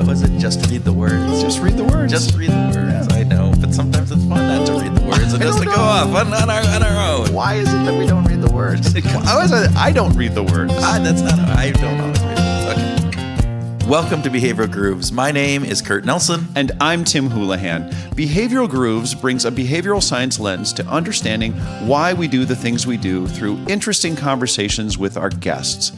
was it? Just read the words. Just read the words. Just read the words. Yeah. I know, but sometimes it's fun not to read the words and just to go off on our own. Why is it that we don't read the words? I don't read the words. That's not. I don't always read the words. Okay. Welcome to Behavioral Grooves. My name is Kurt Nelson. And I'm Tim Houlihan. Behavioral Grooves brings a behavioral science lens to understanding why we do the things we do through interesting conversations with our guests.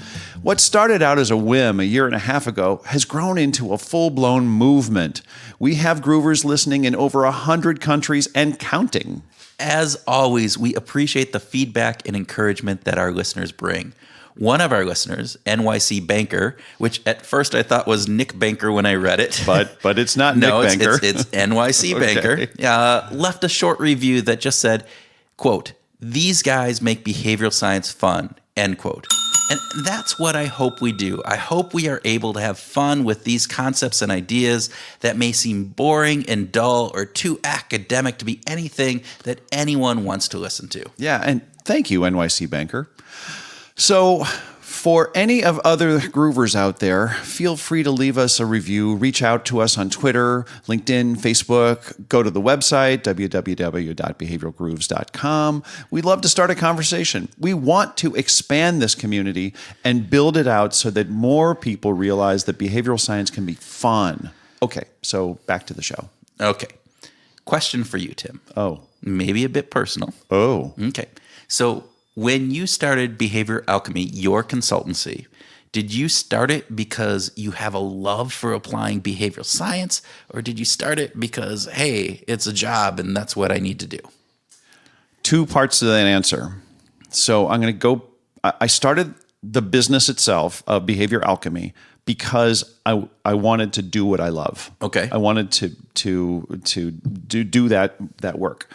What started out as a whim a year and a half ago has grown into a full-blown movement. We have groovers listening in over 100 countries and counting. As always, we appreciate the feedback and encouragement that our listeners bring. One of our listeners, NYC Banker, which at first I thought was Nick Banker when I read it. But it's not Nick Banker. It's NYC Okay. Banker. Left a short review that just said, quote, "These guys make behavioral science fun," end quote. And that's what I hope we do. I hope we are able to have fun with these concepts and ideas that may seem boring and dull or too academic to be anything that anyone wants to listen to. Yeah, and thank you, NYC Banker. So, for any of other groovers out there, feel free to leave us a review. Reach out to us on Twitter, LinkedIn, Facebook. Go to the website, www.behavioralgrooves.com. We'd love to start a conversation. We want to expand this community and build it out so that more people realize that behavioral science can be fun. Okay, so back to the show. Okay. Question for you, Tim. Oh. Maybe a bit personal. Oh. Okay. So, when you started Behavior Alchemy, your consultancy, did you start it because you have a love for applying behavioral science, or did you start it because, hey, it's a job and that's what I need to do? Two parts to that answer. So I started the business itself of Behavior Alchemy because I wanted to do what I love. Okay. I wanted to do that work.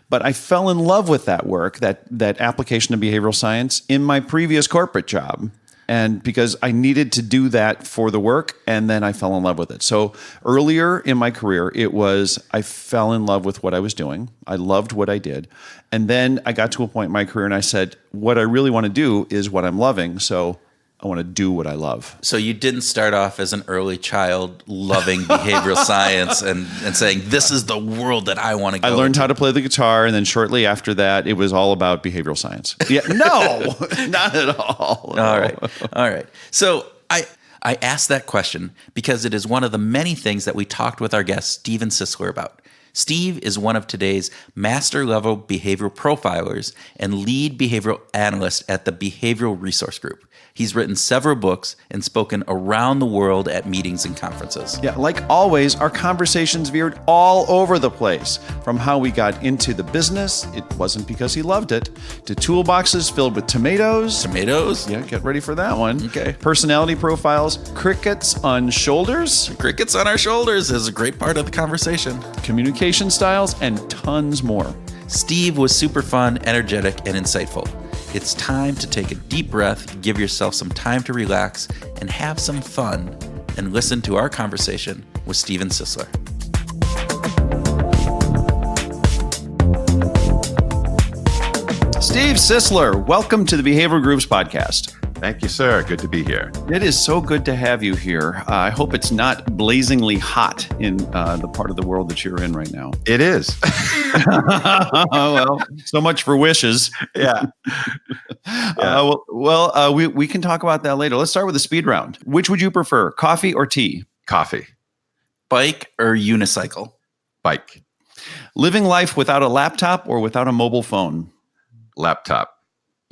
But I fell in love with that work, that application of behavioral science in my previous corporate job. And because I needed to do that for the work, and then I fell in love with it. So earlier in my career, I fell in love with what I was doing. I loved what I did. And then I got to a point in my career and I said, what I really want to do is what I'm loving. So I want to do what I love. So you didn't start off as an early child loving behavioral science and saying, this is the world that I want to go I learned how to play the guitar, and then shortly after that, it was all about behavioral science. Yeah, no, not at all. No. All right. So I asked that question because it is one of the many things that we talked with our guest, Steven Sisler, about. Steve is one of today's master-level behavioral profilers and lead behavioral analyst at the Behavioral Resource Group. He's written several books and spoken around the world at meetings and conferences. Yeah, like always, our conversations veered all over the place. From how we got into the business, it wasn't because he loved it, to toolboxes filled with tomatoes. Tomatoes? Yeah, get ready for that one. Okay. Personality profiles, crickets on shoulders. Crickets on our shoulders is a great part of the conversation. Communication styles, and tons more. Steve was super fun, energetic, and insightful. It's time to take a deep breath, give yourself some time to relax, and have some fun, and listen to our conversation with Steven Sisler. Steve Sisler, welcome to the Behavioral Grooves podcast. Thank you, sir. Good to be here. It is so good to have you here. I hope it's not blazingly hot in the part of the world that you're in right now. It is. Well, so much for wishes. Yeah. We can talk about that later. Let's start with the speed round. Which would you prefer, coffee or tea? Coffee. Bike or unicycle? Bike. Living life without a laptop or without a mobile phone? Laptop.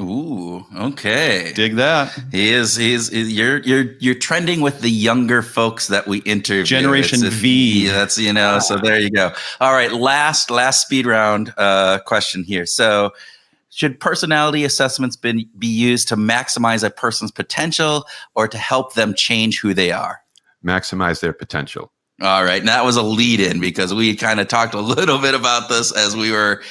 Ooh, okay. Dig that. You're trending with the younger folks that we interview. Generation V. That's, so there you go. All right. Last speed round question here. So should personality assessments be used to maximize a person's potential or to help them change who they are? Maximize their potential. All right. And that was a lead in because we kind of talked a little bit about this as we were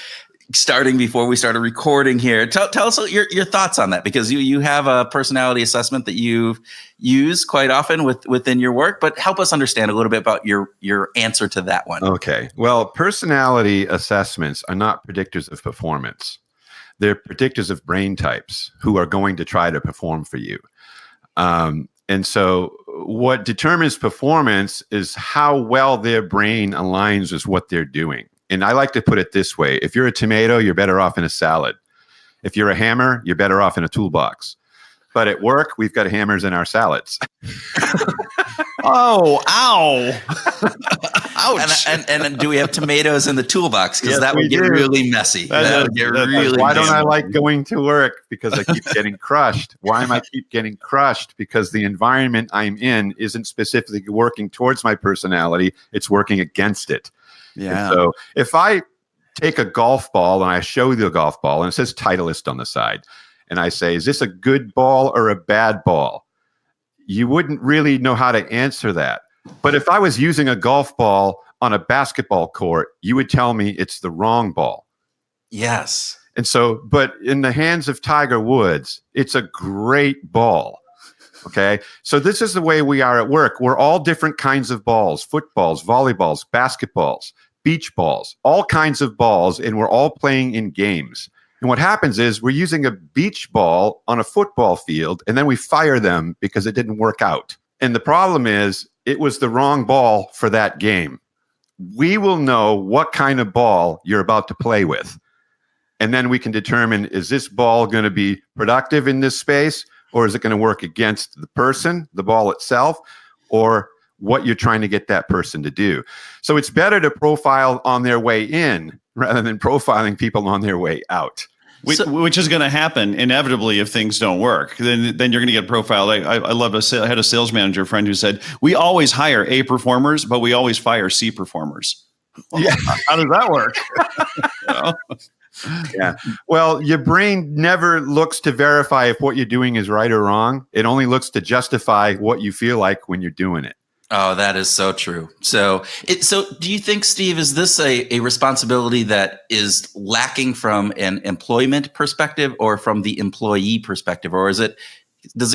starting before we started recording here. Tell us your thoughts on that, because you have a personality assessment that you use quite often within your work, but help us understand a little bit about your answer to that one. Okay. Well, personality assessments are not predictors of performance. They're predictors of brain types who are going to try to perform for you. And so what determines performance is how well their brain aligns with what they're doing. And I like to put it this way. If you're a tomato, you're better off in a salad. If you're a hammer, you're better off in a toolbox. But at work, we've got hammers in our salads. Oh, ow. Ouch. And do we have tomatoes in the toolbox? Because Yes, that would get really messy. That would get really Why don't I messy. like going to work? Because I keep getting crushed. Why am I keep getting crushed? Because the environment I'm in isn't specifically working towards my personality. It's working against it. Yeah. And so if I take a golf ball and I show you the golf ball and it says Titleist on the side, and I say, is this a good ball or a bad ball? You wouldn't really know how to answer that. But if I was using a golf ball on a basketball court, you would tell me it's the wrong ball. Yes. And so, but in the hands of Tiger Woods, it's a great ball. Okay. So this is the way we are at work. We're all different kinds of balls, footballs, volleyballs, basketballs, beach balls, all kinds of balls, and we're all playing in games. And what happens is we're using a beach ball on a football field, and then we fire them because it didn't work out. And the problem is it was the wrong ball for that game. We will know what kind of ball you're about to play with. And then we can determine, is this ball going to be productive in this space, or is it going to work against the person, the ball itself, or what you're trying to get that person to do? So it's better to profile on their way in rather than profiling people on their way out. Which is going to happen inevitably if things don't work. Then you're going to get profiled. I had a sales manager friend who said, we always hire A performers, but we always fire C performers. Well, Yeah. how does that work? Yeah. Well, your brain never looks to verify if what you're doing is right or wrong. It only looks to justify what you feel like when you're doing it. Oh, that is so true. So do you think, Steve, is this a responsibility that is lacking from an employment perspective or from the employee perspective, or does it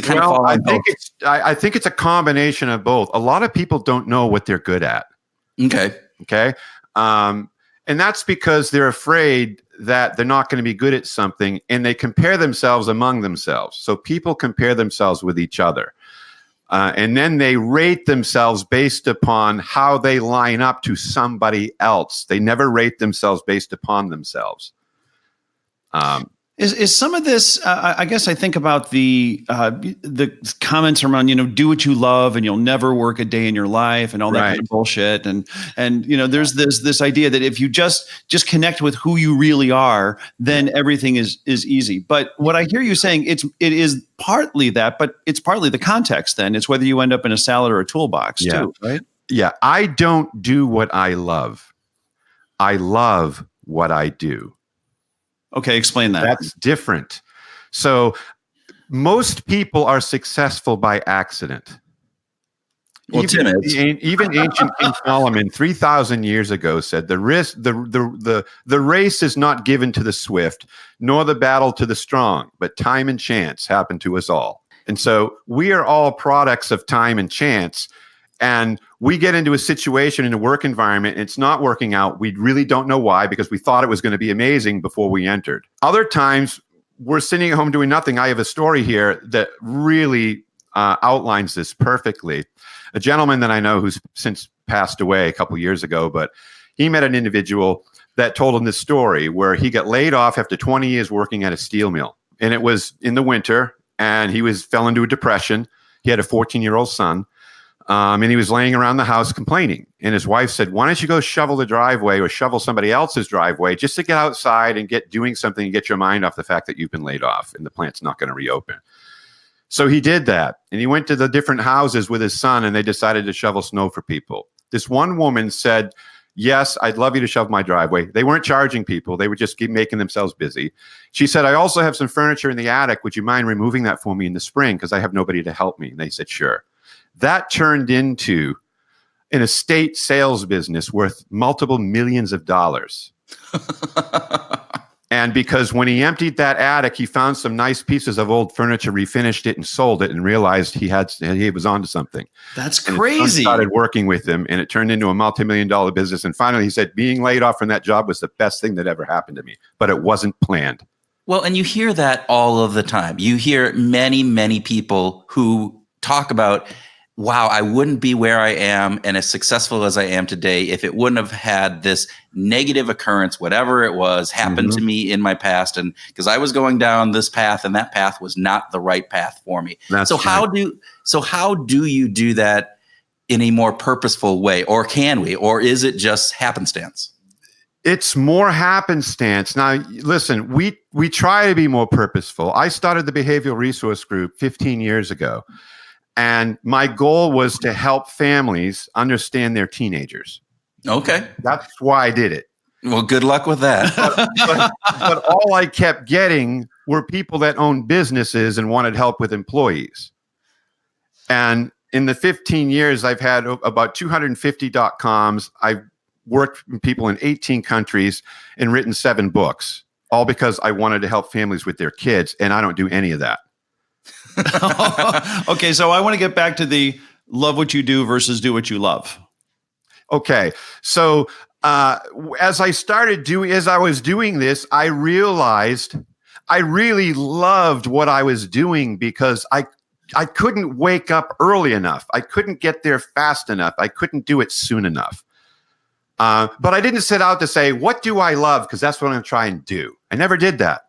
kind of fall on both? I think it's a combination of both. A lot of people don't know what they're good at. Okay. And that's because they're afraid that they're not going to be good at something, and they compare themselves among themselves. So people compare themselves with each other. And then they rate themselves based upon how they line up to somebody else. They never rate themselves based upon themselves. Is some of this? I guess I think about the comments around, do what you love and you'll never work a day in your life and all that kind of bullshit. And there's this idea that if you just connect with who you really are, then everything is easy. But what I hear you saying, it is partly that, but it's partly the context. Then it's whether you end up in a salad or a toolbox too, right? Yeah, I don't do what I love. I love what I do. Okay, explain that. That's different. So most people are successful by accident. Well, Tim is. Even ancient King Solomon 3,000 years ago said the race is not given to the swift, nor the battle to the strong, but time and chance happen to us all. And so we are all products of time and chance. And we get into a situation in a work environment and it's not working out. We really don't know why, because we thought it was going to be amazing before we entered. Other times we're sitting at home doing nothing. I have a story here that really outlines this perfectly. A gentleman that I know who's since passed away a couple years ago, but he met an individual that told him this story where he got laid off after 20 years working at a steel mill. And it was in the winter and he fell into a depression. He had a 14-year-old son. And he was laying around the house complaining. And his wife said, why don't you go shovel the driveway or shovel somebody else's driveway just to get outside and get doing something and get your mind off the fact that you've been laid off and the plant's not going to reopen. So he did that. And he went to the different houses with his son and they decided to shovel snow for people. This one woman said, yes, I'd love you to shovel my driveway. They weren't charging people. They were just keep making themselves busy. She said, I also have some furniture in the attic. Would you mind removing that for me in the spring? Because I have nobody to help me. And they said, sure. That turned into an estate sales business worth multiple millions of dollars. And because when he emptied that attic, he found some nice pieces of old furniture, refinished it and sold it and realized he was onto something. That's and crazy. His son started working with him and it turned into a multi-million-dollar business. And finally he said, being laid off from that job was the best thing that ever happened to me, but it wasn't planned. Well, and you hear that all of the time. You hear many, many people who talk about wow, I wouldn't be where I am and as successful as I am today if it wouldn't have had this negative occurrence, whatever it was, happen to me in my past. And because I was going down this path and that path was not the right path for me. That's So right. how do you do that in a more purposeful way? Or can we? Or is it just happenstance? It's more happenstance. Now, listen, we try to be more purposeful. I started the Behavioral Resource Group 15 years ago, and my goal was to help families understand their teenagers. Okay. That's why I did it. Well, good luck with that. But all I kept getting were people that owned businesses and wanted help with employees. And in the 15 years, I've had about 250 .coms. I've worked with people in 18 countries and written 7 books, all because I wanted to help families with their kids. And I don't do any of that. Okay, so I want to get back to the love what you do versus do what you love. Okay, so as I was doing this, I realized I really loved what I was doing because I couldn't wake up early enough. I couldn't get there fast enough. I couldn't do it soon enough. But I didn't set out to say, what do I love? Because that's what I'm going to try and do. I never did that.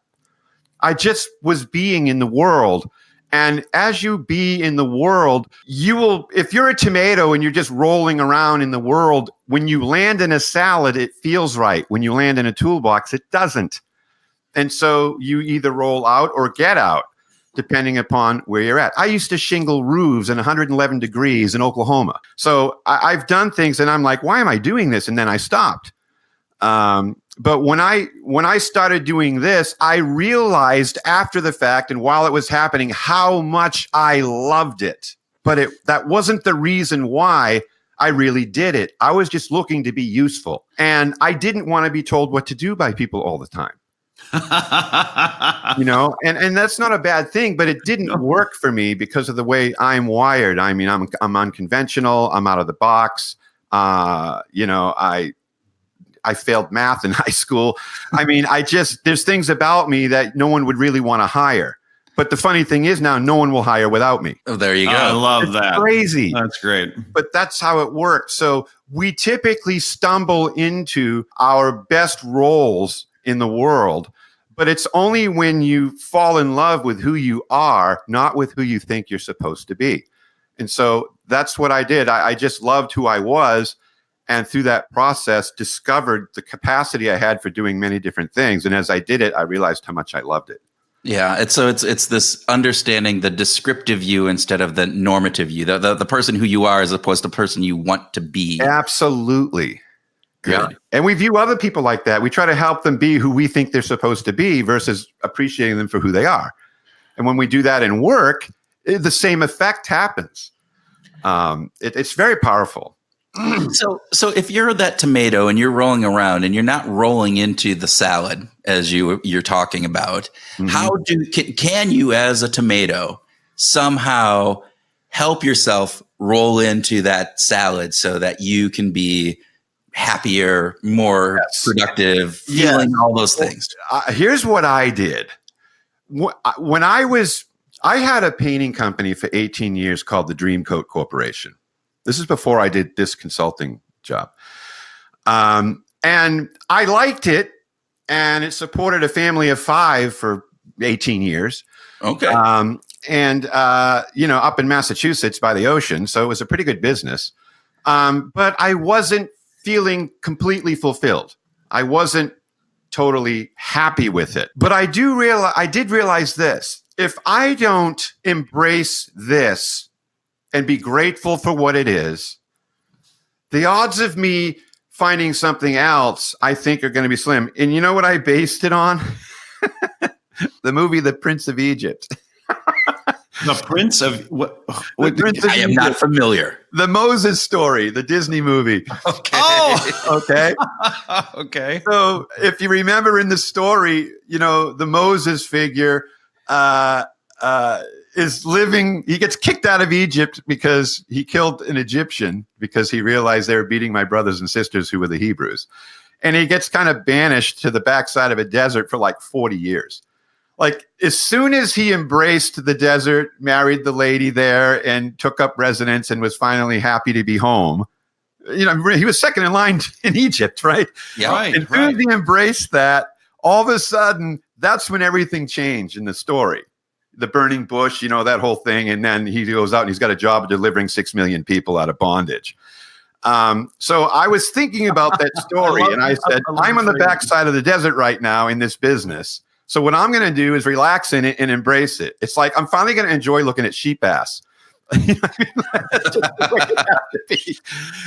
I just was being in the world. And as you be in the world, you will, if you're a tomato and you're just rolling around in the world, when you land in a salad, it feels right. When you land in a toolbox, it doesn't. And so you either roll out or get out, depending upon where you're at. I used to shingle roofs in 111 degrees in Oklahoma. So I've done things and I'm like, why am I doing this? And then I stopped. But when I started doing this, I realized after the fact and while it was happening, how much I loved it. But that wasn't the reason why I really did it. I was just looking to be useful. And I didn't want to be told what to do by people all the time. And that's not a bad thing, but it didn't work for me because of the way I'm wired. I mean, I'm unconventional. I'm out of the box. I failed math in high school. I mean, there's things about me that no one would really want to hire. But the funny thing is now no one will hire without me. Oh, there you go. I love that. Crazy. That's great. But that's how it works. So we typically stumble into our best roles in the world, but it's only when you fall in love with who you are, not with who you think you're supposed to be. And so that's what I did. I just loved who I was. And through that process, discovered the capacity I had for doing many different things. And as I did it, I realized how much I loved it. Yeah, it's this understanding the descriptive you instead of the normative you, the person who you are as opposed to the person you want to be. Absolutely. Good. Yeah. And we view other people like that. We try to help them be who we think they're supposed to be versus appreciating them for who they are. And when we do that in work, the same effect happens. It's very powerful. So if you're that tomato and you're rolling around and you're not rolling into the salad as you're talking about, how can you as a tomato somehow help yourself roll into that salad so that you can be happier, more productive, feeling all those things? Here's what I did. When I had a painting company for 18 years called the Dreamcoat Corporation. This is before I did this consulting job. And I liked it, and it supported a family of 5 for 18 years. Okay. Up in Massachusetts by the ocean. So it was a pretty good business. But I wasn't feeling completely fulfilled. I wasn't totally happy with it. But I did realize this. If I don't embrace this and be grateful for what it is, the odds of me finding something else, I think, are going to be slim. And you know what I based it on? The movie The Prince of Egypt. The Prince of what? I am not familiar. The Moses Story, the Disney movie. Okay. Oh, Okay. okay. So if you remember in the story, the Moses figure is living, he gets kicked out of Egypt because he killed an Egyptian because he realized they were beating my brothers and sisters who were the Hebrews. And he gets kind of banished to the backside of a desert for like 40 years. Like as soon as he embraced the desert, married the lady there, and took up residence and was finally happy to be home, he was second in line in Egypt, right? Yeah. Right. As soon as he embraced that, all of a sudden, that's when everything changed in the story. The burning bush, that whole thing. And then he goes out and he's got a job of delivering 6 million people out of bondage. So I was thinking about that story and I said, I'm on the backside of the desert right now in this business. So what I'm going to do is relax in it and embrace it. It's like I'm finally going to enjoy looking at sheep ass. That's just the way it has to be.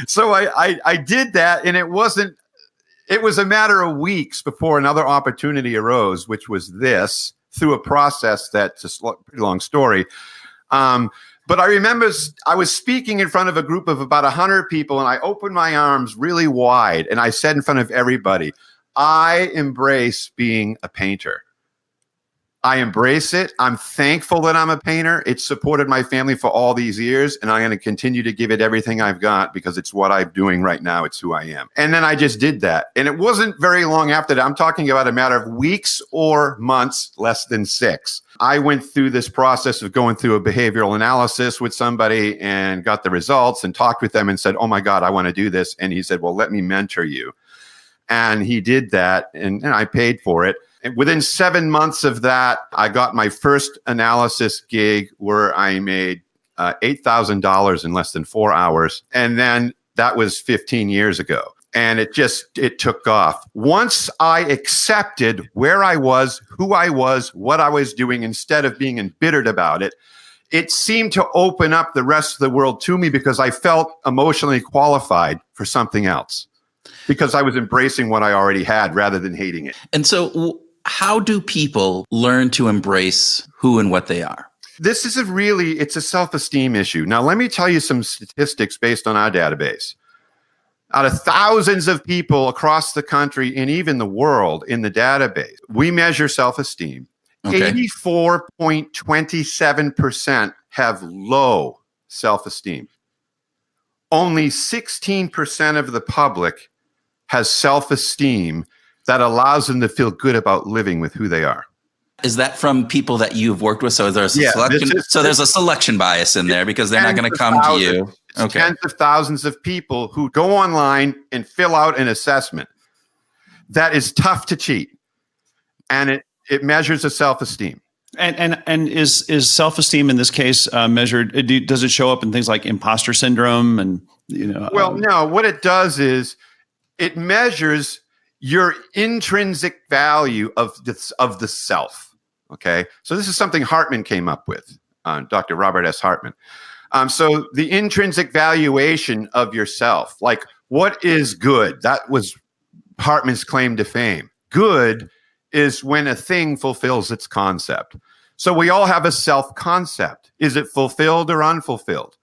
So I did that, and it was a matter of weeks before another opportunity arose, which was this, through a process that's a pretty long story. But I remember I was speaking in front of a group of about 100 people, and I opened my arms really wide, and I said in front of everybody, I embrace being a painter. I embrace it. I'm thankful that I'm a painter. It's supported my family for all these years, and I'm going to continue to give it everything I've got because it's what I'm doing right now. It's who I am. And then I just did that. And it wasn't very long after that. I'm talking about a matter of weeks or months, less than 6. I went through this process of going through a behavioral analysis with somebody and got the results and talked with them and said, oh my God, I want to do this. And he said, well, let me mentor you. And he did that, and I paid for it. And within 7 months of that, I got my first analysis gig where I made $8,000 in less than 4 hours. And then that was 15 years ago. And it took off. Once I accepted where I was, who I was, what I was doing, instead of being embittered about it, it seemed to open up the rest of the world to me because I felt emotionally qualified for something else. Because I was embracing what I already had rather than hating it. And so how do people learn to embrace who and what they are? This is it's a self-esteem issue. Now, let me tell you some statistics based on our database. Out of thousands of people across the country and even the world in the database, we measure self-esteem. Okay. 84.27% have low self-esteem. Only 16% of the public has self-esteem that allows them to feel good about living with who they are. Is that from people that you've worked with? So there's a selection. There's a selection bias in there because they're not going to come to you. Okay. Tens of thousands of people who go online and fill out an assessment that is tough to cheat, and it measures a self-esteem. And is self-esteem in this case measured? Does it show up in things like imposter syndrome and Well, no. What it does is it measures your intrinsic value of the self. Okay, so this is something Hartman came up with, Dr. Robert S. Hartman. So the intrinsic valuation of yourself, like what is good? That was Hartman's claim to fame. Good is when a thing fulfills its concept. So we all have a self-concept. Is it fulfilled or unfulfilled?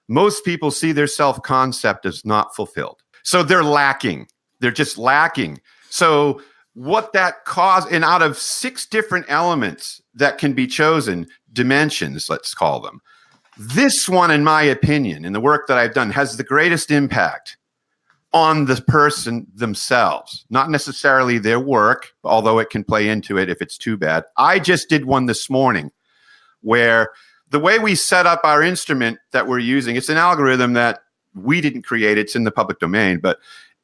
Most people see their self-concept as not fulfilled. So they're lacking. They're just lacking. So what that caused, and out of 6 different elements that can be chosen, dimensions, let's call them, this one, in my opinion, in the work that I've done, has the greatest impact on the person themselves, not necessarily their work, although it can play into it if it's too bad. I just did one this morning where the way we set up our instrument that we're using, it's an algorithm that we didn't create. It's in the public domain, but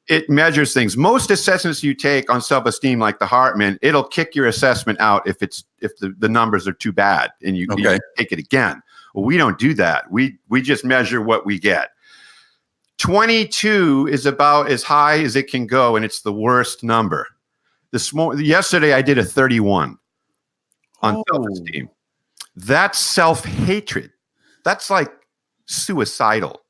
it measures things. Most assessments you take on self-esteem, like the Hartman, it'll kick your assessment out if the numbers are too bad and you take it again. Well, we don't do that. We just measure what we get. 22 is about as high as it can go, and it's the worst number. Yesterday, I did a 31 on self-esteem. That's self-hatred. That's like suicidal.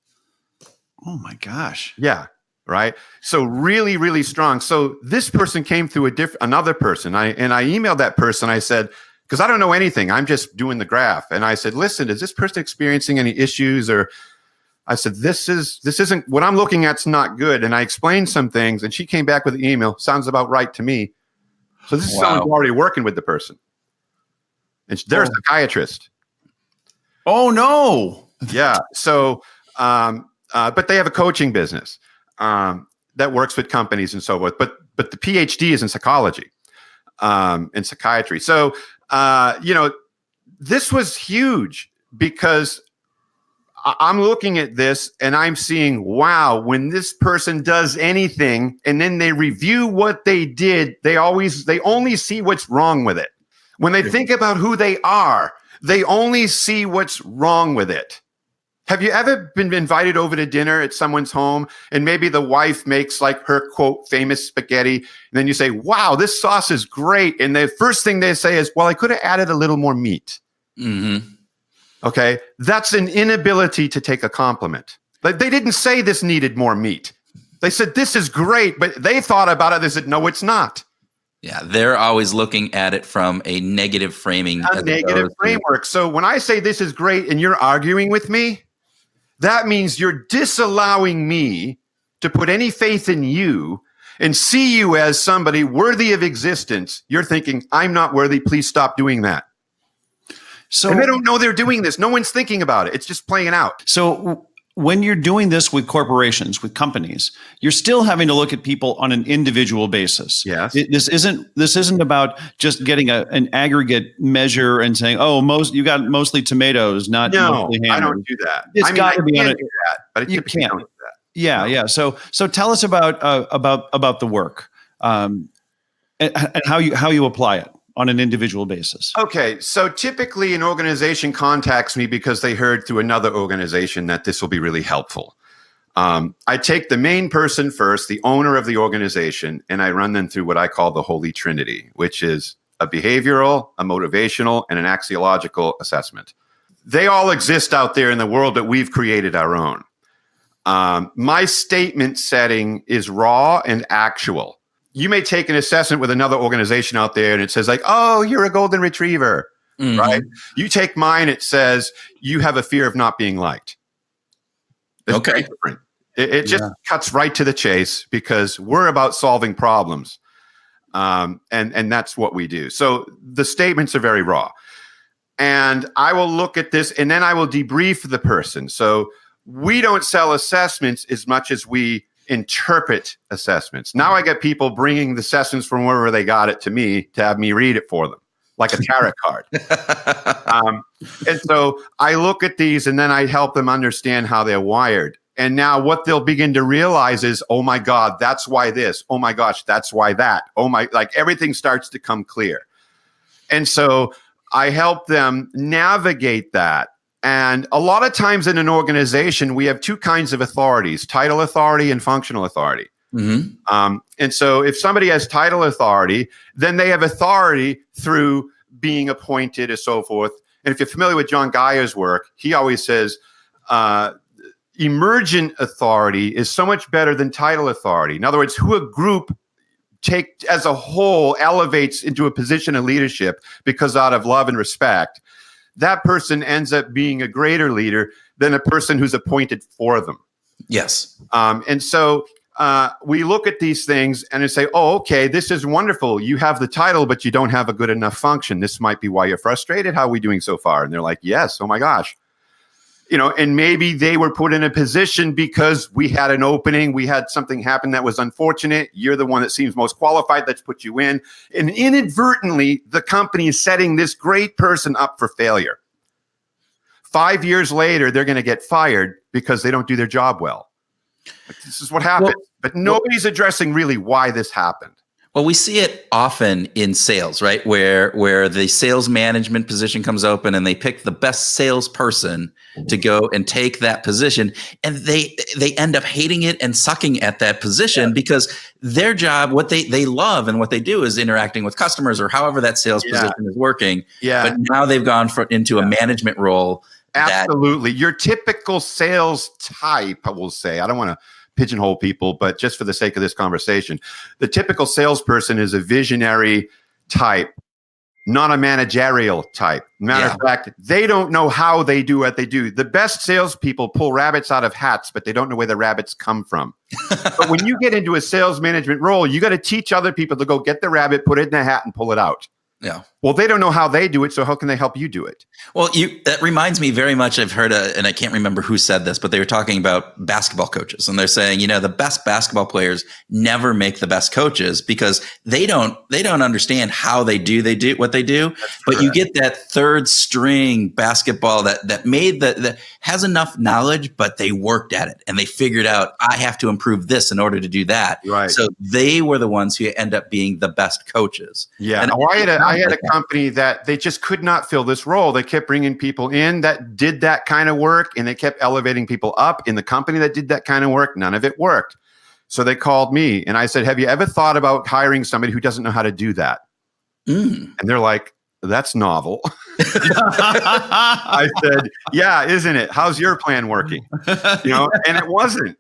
Oh my gosh. Yeah. Right. So really, really strong. So this person came through another person. I emailed that person. I said, because I don't know anything, I'm just doing the graph. And I said, listen, is this person experiencing any issues? Or I said, this isn't what I'm looking at's not good. And I explained some things, and she came back with an email. Sounds about right to me. So this is someone already working with the person, and they're a psychiatrist. Oh no. Yeah. So, but they have a coaching business that works with companies and so forth. But the PhD is in psychology, in psychiatry. So This was huge because I'm looking at this and I'm seeing, wow, when this person does anything and then they review what they did, they only see what's wrong with it. When they think about who they are, they only see what's wrong with it. Have you ever been invited over to dinner at someone's home and maybe the wife makes like her quote famous spaghetti, and then you say, wow, this sauce is great. And the first thing they say is, well, I could have added a little more meat. Mm-hmm. Okay. That's an inability to take a compliment. Like they didn't say this needed more meat. They said, this is great, but they thought about it. They said, no, it's not. Yeah. They're always looking at it from a negative framing. A negative framework. So when I say this is great and you're arguing with me, that means you're disallowing me to put any faith in you and see you as somebody worthy of existence. You're thinking, I'm not worthy. Please stop doing that. And they don't know they're doing this. No one's thinking about it. It's just playing out. So when you're doing this with corporations, with companies, you're still having to look at people on an individual basis. Yes. This isn't about just getting an aggregate measure and saying, oh, you got mostly tomatoes, not mostly hammers. I don't do that. It's got to be on it. Do that, but You can't. Don't do that. Yeah, No. yeah. So tell us about the work and how you apply it on an individual basis. Okay, so typically an organization contacts me because they heard through another organization that this will be really helpful. I take the main person first, the owner of the organization, and I run them through what I call the Holy Trinity, which is a behavioral, a motivational, and an axiological assessment. They all exist out there in the world, but we've created our own. My statement setting is raw and actual. You may take an assessment with another organization out there and it says like, oh, you're a golden retriever, right? You take mine, it says you have a fear of not being liked. It's very different. It just cuts right to the chase because we're about solving problems. And that's what we do. So the statements are very raw. And I will look at this and then I will debrief the person. So we don't sell assessments as much as we interpret assessments. Now I get people bringing the assessments from wherever they got it to me to have me read it for them, like a tarot card. And so I look at these and then I help them understand how they're wired. And now what they'll begin to realize is, oh my God, that's why this. Oh my gosh, that's why that. Like everything starts to come clear. And so I help them navigate that. And a lot of times in an organization, we have two kinds of authorities, title authority and functional authority. Mm-hmm. And so if somebody has title authority, then they have authority through being appointed and so forth. And if you're familiar with John Guyer's work, he always says emergent authority is so much better than title authority. In other words, who a group as a whole elevates into a position of leadership because out of love and respect, that person ends up being a greater leader than a person who's appointed for them. Yes. And so we look at these things and say, oh, okay, this is wonderful. You have the title, but you don't have a good enough function. This might be why you're frustrated. How are we doing so far? And they're like, yes. Oh my gosh. And maybe they were put in a position because we had an opening. We had something happen that was unfortunate. You're the one that seems most qualified. Let's put you in. And inadvertently, the company is setting this great person up for failure. 5 years later, they're going to get fired because they don't do their job well. Like, this is what happened. But nobody's addressing really why this happened. Well, we see it often in sales, right? Where the sales management position comes open and they pick the best salesperson to go and take that position. And they end up hating it and sucking at that position because their job, what they love and what they do is interacting with customers or however that sales position is working. Yeah. But now they've gone into a management role. Absolutely. Your typical sales type, I will say, I don't want to pigeonhole people, but just for the sake of this conversation, the typical salesperson is a visionary type, not a managerial type. Matter of fact, they don't know how they do what they do. The best salespeople pull rabbits out of hats, but they don't know where the rabbits come from. But when you get into a sales management role, you got to teach other people to go get the rabbit, put it in a hat, and pull it out. Yeah. Well, they don't know how they do it, so how can they help you do it? Well, that reminds me very much. I've heard, and I can't remember who said this, but they were talking about basketball coaches, and they're saying, the best basketball players never make the best coaches because they don't understand how they do what they do. But you get that third string basketball that made that has enough knowledge, but they worked at it and they figured out I have to improve this in order to do that. Right. So they were the ones who end up being the best coaches. Yeah. And I had a company that they just could not fill this role. They kept bringing people in that did that kind of work, and they kept elevating people up in the company that did that kind of work. None of it worked. So they called me and I said, have you ever thought about hiring somebody who doesn't know how to do that? And they're like, that's novel. I said, yeah, isn't it? How's your plan working? And it wasn't.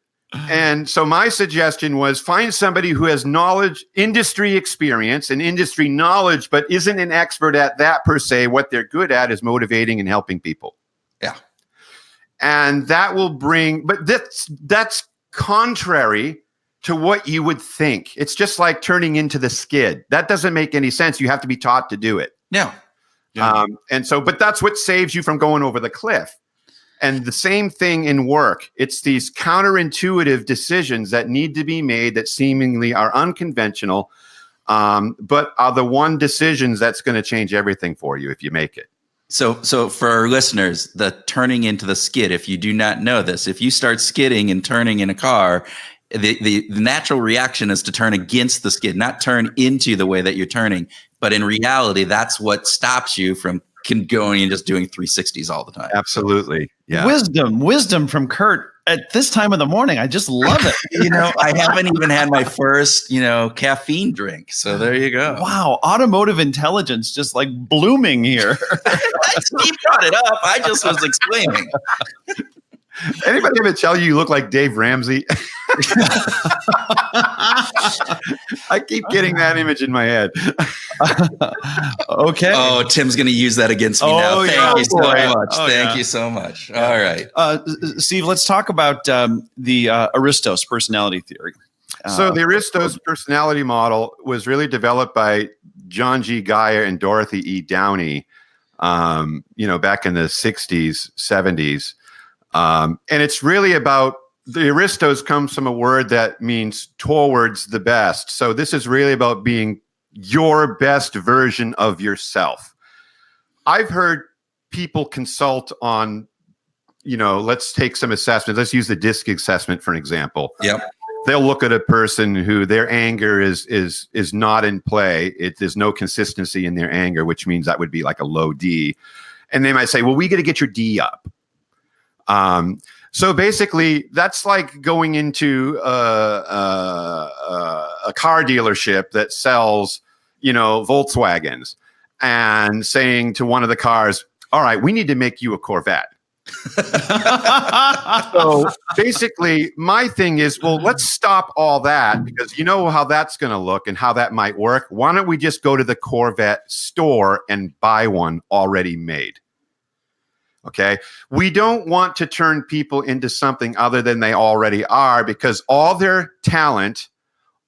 And so my suggestion was find somebody who has knowledge, industry experience and industry knowledge, but isn't an expert at that per se. What they're good at is motivating and helping people. Yeah. And that will bring, but that's contrary to what you would think. It's just like turning into the skid. That doesn't make any sense. You have to be taught to do it. Yeah. But that's what saves you from going over the cliff. And the same thing in work. It's these counterintuitive decisions that need to be made that seemingly are unconventional, but are the one decisions that's going to change everything for you if you make it. So for our listeners, the turning into the skid, if you do not know this, if you start skidding and turning in a car, the natural reaction is to turn against the skid, not turn into the way that you're turning. But in reality, that's what stops you from going and just doing 360s all the time. Absolutely. Yeah. Wisdom from Kurt at this time of the morning. I just love it. I haven't even had my first, caffeine drink. So there you go. Wow. Automotive intelligence just like blooming here. Steve brought it up. I just was explaining. Anybody ever tell you look like Dave Ramsey? I keep getting that image in my head. Okay. Oh, Tim's going to use that against me now. Thank you so much. Thank you so much. All right. Steve, let's talk about the Aristos personality theory. So the Aristos personality model was really developed by John G. Geyer and Dorothy E. Downey, back in the 60s, 70s. And it's really about the Aristos comes from a word that means towards the best. So this is really about being your best version of yourself. I've heard people consult on, let's take some assessments. Let's use the DISC assessment for an example. Yep. They'll look at a person who their anger is not in play. There's no consistency in their anger, which means that would be like a low D. And they might say, well, we got to get your D up. So basically, that's like going into a car dealership that sells, Volkswagens and saying to one of the cars, all right, we need to make you a Corvette. So basically, my thing is, well, let's stop all that because you know how that's going to look and how that might work. Why don't we just go to the Corvette store and buy one already made? Okay. We don't want to turn people into something other than they already are because all their talent,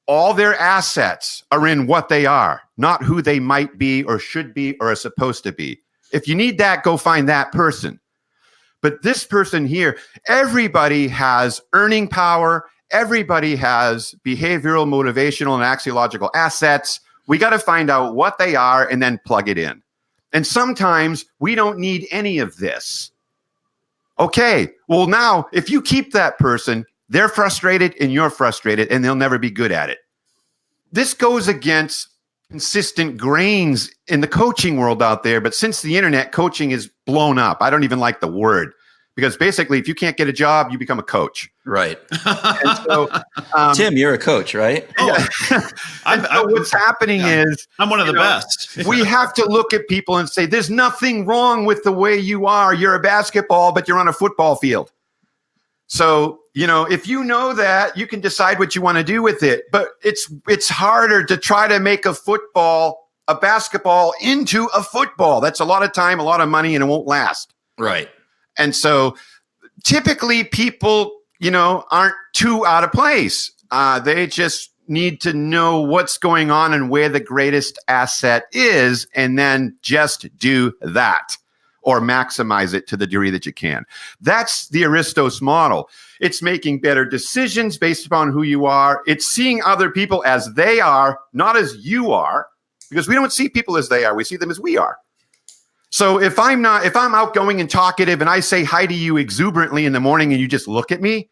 all their assets are in what they are, not who they might be or should be or are supposed to be. If you need that, go find that person. But this person here, everybody has earning power. Everybody has behavioral, motivational, and axiological assets. We got to find out what they are and then plug it in. And sometimes we don't need any of this. Okay, well now, if you keep that person, they're frustrated and you're frustrated and they'll never be good at it. This goes against consistent grains in the coaching world out there, but since the internet, coaching is blown up. I don't even like the word because basically if you can't get a job, you become a coach. Right. And so, Tim, you're a coach, right? Yeah. So what's happening is I'm one of the best. We have to look at people and say, there's nothing wrong with the way you are. You're a basketball, but you're on a football field. So, if you know that, you can decide what you want to do with it. But it's harder to try to make a basketball into a football. That's a lot of time, a lot of money, and it won't last. Right. And so typically people, aren't too out of place. They just need to know what's going on and where the greatest asset is, and then just do that or maximize it to the degree that you can. That's the Aristos model. It's making better decisions based upon who you are. It's seeing other people as they are, not as you are, because we don't see people as they are. We see them as we are. So if I'm outgoing and talkative and I say hi to you exuberantly in the morning and you just look at me,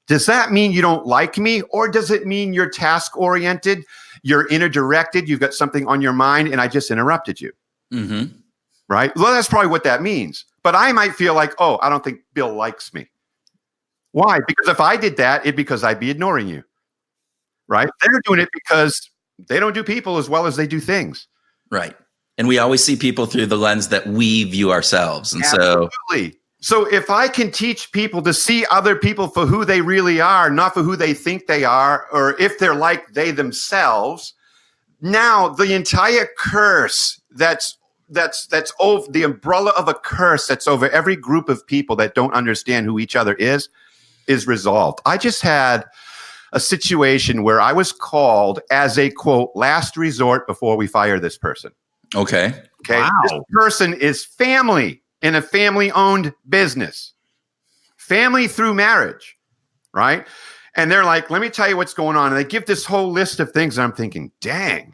does that mean you don't like me? Or does it mean you're task-oriented, you're inner-directed, you've got something on your mind, and I just interrupted you? Mm-hmm. Right? Well, that's probably what that means. But I might feel like, oh, I don't think Bill likes me. Why? Because if I did that, it'd because I'd be ignoring you. Right? They're doing it because they don't do people as well as they do things. Right. And we always see people through the lens that we view ourselves. And Absolutely. So if I can teach people to see other people for who they really are, not for who they think they are, or if they're like they themselves, now the entire curse that's over the umbrella of a curse that's over every group of people that don't understand who each other is resolved. I just had a situation where I was called as a, quote, last resort before we fire this person. Okay. Wow. This person is family in a family-owned business. Family through marriage, right? And they're like, let me tell you what's going on. And they give this whole list of things. And I'm thinking, dang.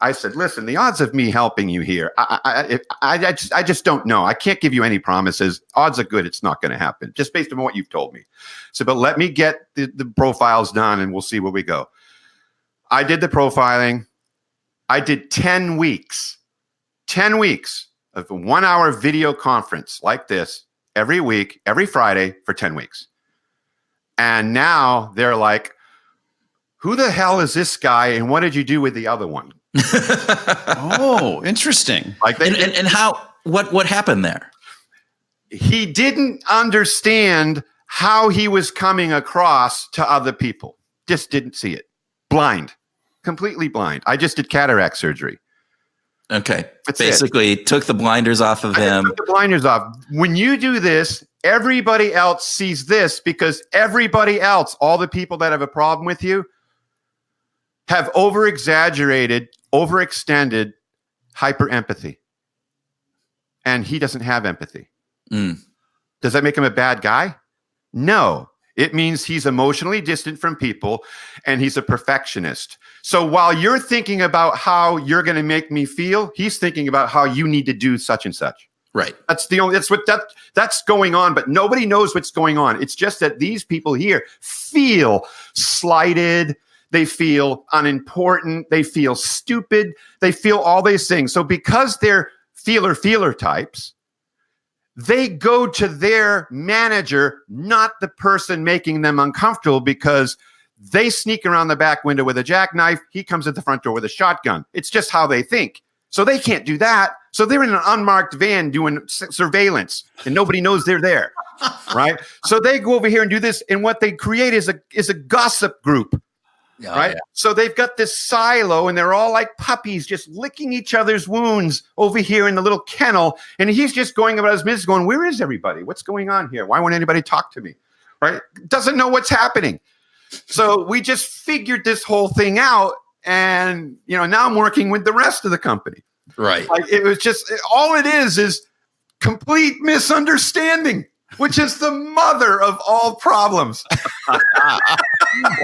I said, listen, the odds of me helping you here, I just don't know. I can't give you any promises. Odds are good it's not going to happen, just based on what you've told me. So, but let me get the profiles done and we'll see where we go. I did the profiling. I did 10 weeks of a 1 hour video conference like this every week, every Friday for 10 weeks. And now they're like, who the hell is this guy? And what did you do with the other one? Oh, interesting. Like and how, what happened there? He didn't understand how he was coming across to other people. Just didn't see it. Blind, completely blind. I just did cataract surgery. Okay. Basically took the blinders off of him. Took the blinders off. When you do this, everybody else sees this because everybody else, all the people that have a problem with you, have over-exaggerated, overextended hyper-empathy. And he doesn't have empathy. Does that make him a bad guy? No. It means he's emotionally distant from people and he's a perfectionist. So while you're thinking about how you're going to make me feel, he's thinking about how you need to do such and such. Right. That's going on, but nobody knows what's going on. It's just that these people here feel slighted. They feel unimportant. They feel stupid. They feel all these things. So because they're feeler types, they go to their manager, not the person making them uncomfortable, because they sneak around the back window with a jackknife. He comes at the front door with a shotgun. It's just how they think. So they can't do that. So they're in an unmarked van doing surveillance and nobody knows they're there, right? So they go over here and do this. And what they create is a gossip group. Oh, right. Yeah. So they've got this silo and they're all like puppies just licking each other's wounds over here in the little kennel. And he's just going about his business going, where is everybody? What's going on here? Why won't anybody talk to me? Right. Doesn't know what's happening. So we just figured this whole thing out. And, now I'm working with the rest of the company. Right. Like it was just, all it is complete misunderstanding, which is the mother of all problems. Well,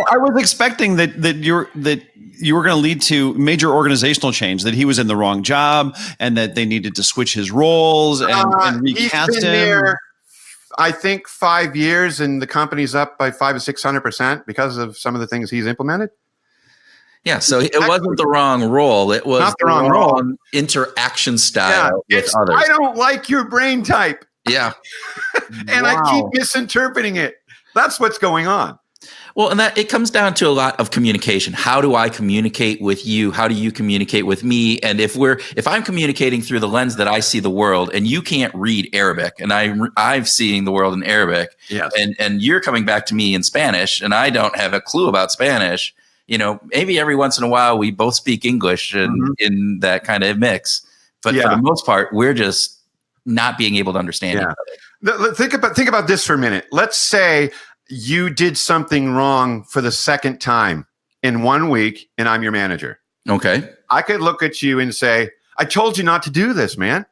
I was expecting that you were going to lead to major organizational change, that he was in the wrong job and that they needed to switch his roles and recast he's been him. There, I think 5 years, and the company's up by 500 to 600% because of some of the things he's implemented. Yeah, so it wasn't the wrong role. It was not the wrong role. Interaction style with others. I don't like your brain type. Yeah. And I keep misinterpreting it. That's what's going on. Well, and that it comes down to a lot of communication. How do I communicate with you? How do you communicate with me? And if I'm communicating through the lens that I see the world, and you can't read Arabic, and I'm seeing the world in Arabic, yes, and you're coming back to me in Spanish, and I don't have a clue about Spanish, maybe every once in a while we both speak English and in that kind of mix. But for the most part, we're just not being able to understand each other. Think about this for a minute. Let's say you did something wrong for the second time in 1 week and I'm your manager. Okay. I could look at you and say, I told you not to do this, man.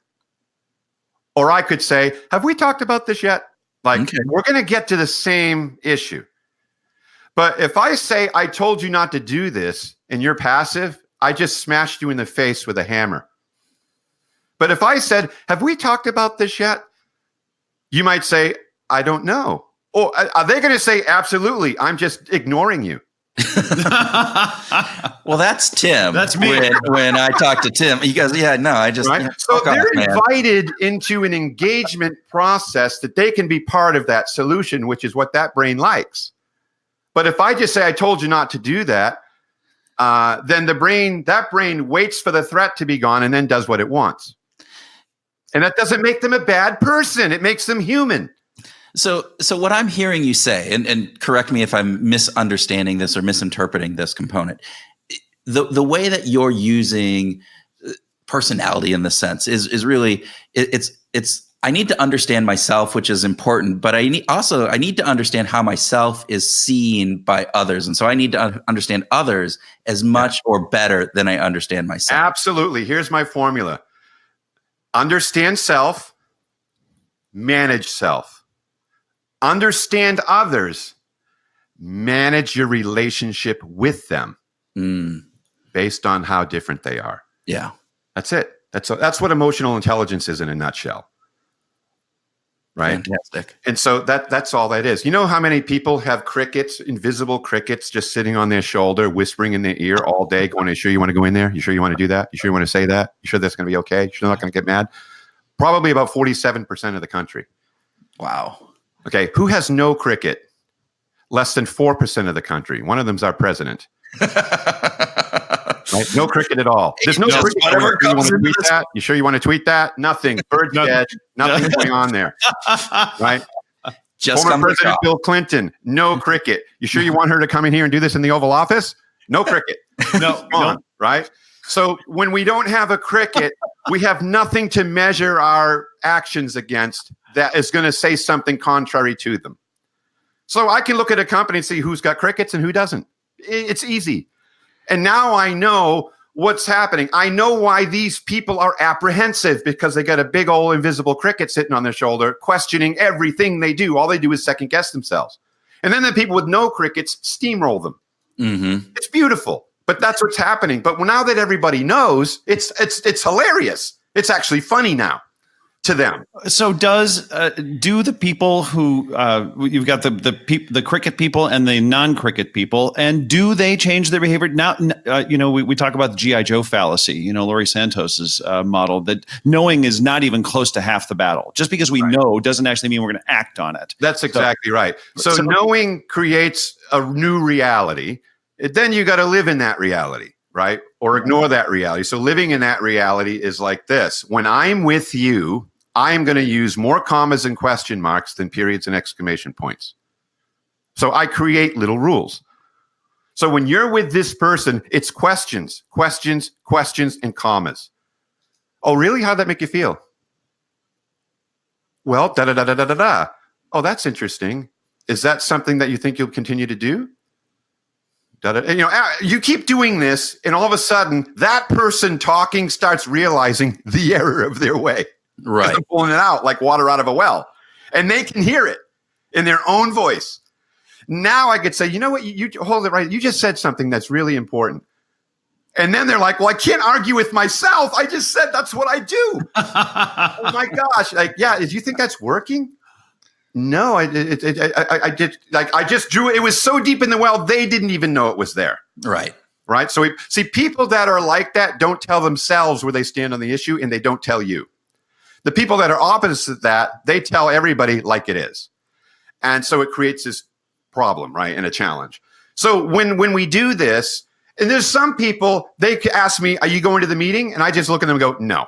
Or I could say, have we talked about this yet? Like, Okay. we're going to get to the same issue. But if I say, I told you not to do this, and you're passive, I just smashed you in the face with a hammer. But if I said, have we talked about this yet? You might say, I don't know. Or are they going to say, absolutely, I'm just ignoring you? Well, that's Tim. That's me. When I talk to Tim, he goes, yeah, no, I just. Right? Yeah, So fuck off, they're man. invited into an engagement process that they can be part of that solution, which is what that brain likes. But if I just say, I told you not to do that, then that brain waits for the threat to be gone and then does what it wants. And that doesn't make them a bad person. It makes them human. So what I'm hearing you say, and correct me if I'm misunderstanding this or misinterpreting this component, the way that you're using personality in this sense is really it's I need to understand myself, which is important, but I need to understand how myself is seen by others, and so I need to understand others as much or better than I understand myself. Absolutely. Here's my formula: understand self, manage self. Understand others, manage your relationship with them based on how different they are. Yeah. That's it. That's what emotional intelligence is in a nutshell. Right? Fantastic. And so that's all that is. You know how many people have crickets, invisible crickets, just sitting on their shoulder, whispering in their ear all day, going, you sure you want to go in there? You sure you want to do that? You sure you want to say that? You sure that's going to be okay? You sure you're not going to get mad? Probably about 47% of the country. Wow. Okay, who has no cricket? Less than 4% of the country. One of them's our president. Right? No cricket at all. There's no cricket. Whatever You want comes to into tweet this- that? You sure you want to tweet that? Nothing. Bird's dead. Nothing going on there. Right? Just Former come to President shop. Bill Clinton. No cricket. You sure you want her to come in here and do this in the Oval Office? No cricket. No, Come on. Right? So when we don't have a cricket, we have nothing to measure our actions against that is going to say something contrary to them. So I can look at a company and see who's got crickets and who doesn't. It's easy. And now I know what's happening. I know why these people are apprehensive, because they got a big old invisible cricket sitting on their shoulder, questioning everything they do. All they do is second guess themselves. And then the people with no crickets steamroll them. Mm-hmm. It's beautiful, but that's what's happening. But now that everybody knows, it's hilarious. It's actually funny now to them. So do the people who you've got the cricket people and the non-cricket people, and do they change their behavior now? We talk about the G.I. Joe fallacy. Laurie Santos's model that knowing is not even close to half the battle. Just because we know doesn't actually mean we're going to act on it. That's exactly right. So knowing creates a new reality. Then you got to live in that reality, right? Or ignore that reality. So living in that reality is like this: when I'm with you, I'm going to use more commas and question marks than periods and exclamation points. So I create little rules. So when you're with this person, it's questions, questions, questions, and commas. Oh, really? How'd that make you feel? Well, da-da-da-da-da-da-da. Oh, that's interesting. Is that something that you think you'll continue to do? And, you keep doing this, and all of a sudden, that person talking starts realizing the error of their way. Right. They're pulling it out like water out of a well. And they can hear it in their own voice. Now I could say, you know what? You hold it right. You just said something that's really important. And then they're like, well, I can't argue with myself. I just said that's what I do. Oh my gosh. Like, yeah, do you think that's working? No, I just drew it. It was so deep in the well, they didn't even know it was there. Right. Right. So see, people that are like that don't tell themselves where they stand on the issue, and they don't tell you. The people that are opposite that, they tell everybody like it is. And so it creates this problem, right, and a challenge. So when we do this, and there's some people, they ask me, are you going to the meeting? And I just look at them and go, no.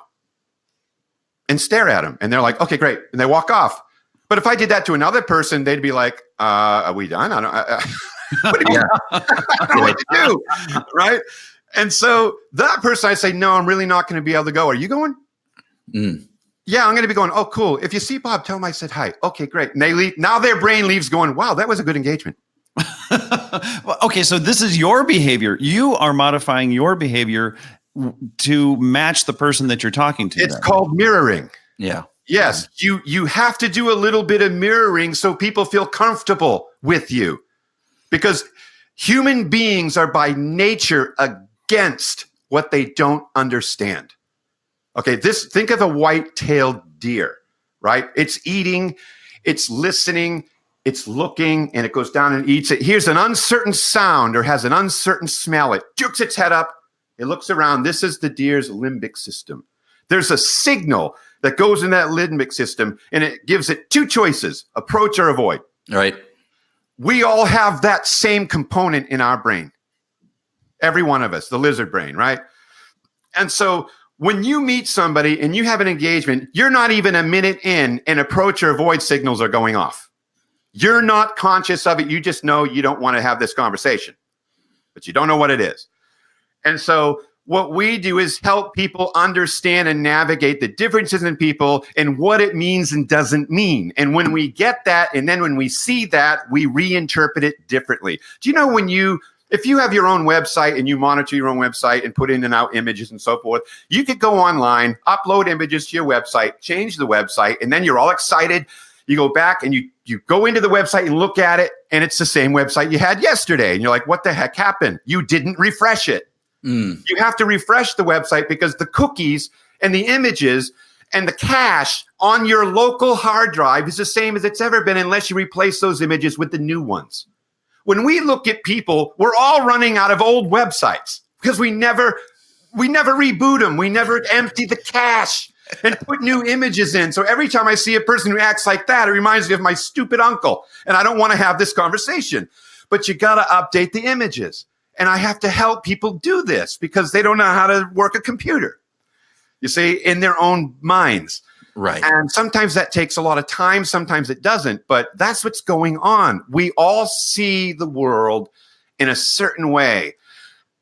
And stare at them. And they're like, okay, great. And they walk off. But if I did that to another person, they'd be like, are we done? What do you mean? I don't know what to do, right? And so that person, I say, no, I'm really not going to be able to go. Are you going? Yeah, I'm going to be going, oh, cool. If you see Bob, tell him I said hi. Okay, great. And they leave. Now their brain leaves going, wow, that was a good engagement. Well, okay, so this is your behavior. You are modifying your behavior to match the person that you're talking to. It's then. called mirroring. Yeah. Yes, you have to do a little bit of mirroring so people feel comfortable with you, because human beings are by nature against what they don't understand. Okay, think of a white-tailed deer, right? It's eating, it's listening, it's looking, and it goes down and eats. It hears an uncertain sound or has an uncertain smell. It jerks its head up. It looks around. This is the deer's limbic system. There's a signal that goes in that limbic system, and it gives it two choices: approach or avoid. Right. We all have that same component in our brain. Every one of us, the lizard brain, right? And so when you meet somebody and you have an engagement, you're not even a minute in and approach or avoid signals are going off. You're not conscious of it. You just know you don't want to have this conversation, but you don't know what it is. And so what we do is help people understand and navigate the differences in people and what it means and doesn't mean. And when we get that, and then when we see that, we reinterpret it differently. Do you know if you have your own website and you monitor your own website and put in and out images and so forth, you could go online, upload images to your website, change the website, and then you're all excited. You go back and you go into the website and look at it, and it's the same website you had yesterday. And you're like, what the heck happened? You didn't refresh it. You have to refresh the website because the cookies and the images and the cache on your local hard drive is the same as it's ever been unless you replace those images with the new ones. When we look at people, we're all running out of old websites because we never reboot them. We never empty the cache and put new images in. So every time I see a person who acts like that, it reminds me of my stupid uncle. And I don't want to have this conversation. But you got to update the images. And I have to help people do this because they don't know how to work a computer, you see, in their own minds. Right. And sometimes that takes a lot of time. Sometimes it doesn't. But that's what's going on. We all see the world in a certain way.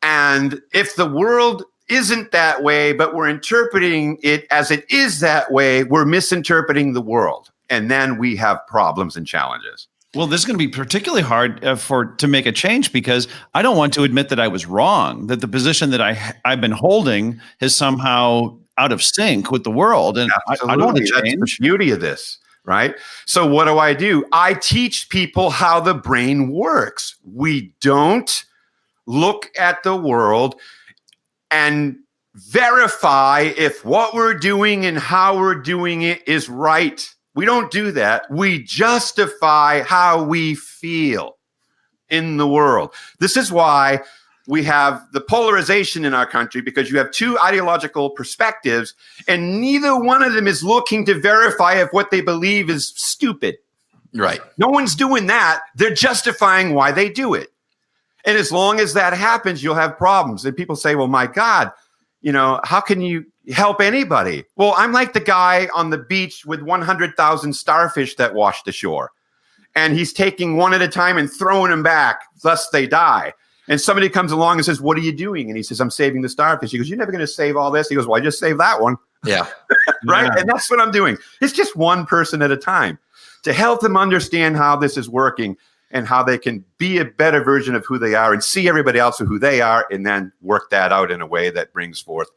And if the world isn't that way, but we're interpreting it as it is that way, we're misinterpreting the world. And then we have problems and challenges. Well, this is going to be particularly hard to make a change because I don't want to admit that I was wrong, that the position that I've been holding is somehow out of sync with the world. And I don't want to change. That's the beauty of this, right? So what do? I teach people how the brain works. We don't look at the world and verify if what we're doing and how we're doing it is right. We don't do that. We justify how we feel in the world. This is why we have the polarization in our country, because you have two ideological perspectives and neither one of them is looking to verify if what they believe is stupid. Right. No one's doing that. They're justifying why they do it. And as long as that happens, you'll have problems. And people say, well, my God, how can you help anybody? Well, I'm like the guy on the beach with 100,000 starfish that washed ashore. And he's taking one at a time and throwing them back, lest they die. And somebody comes along and says, what are you doing? And he says, I'm saving the starfish. He goes, you're never going to save all this. He goes, well, I just saved that one. Yeah. Right. Yeah. And that's what I'm doing. It's just one person at a time to help them understand how this is working and how they can be a better version of who they are and see everybody else for who they are and then work that out in a way that brings forth,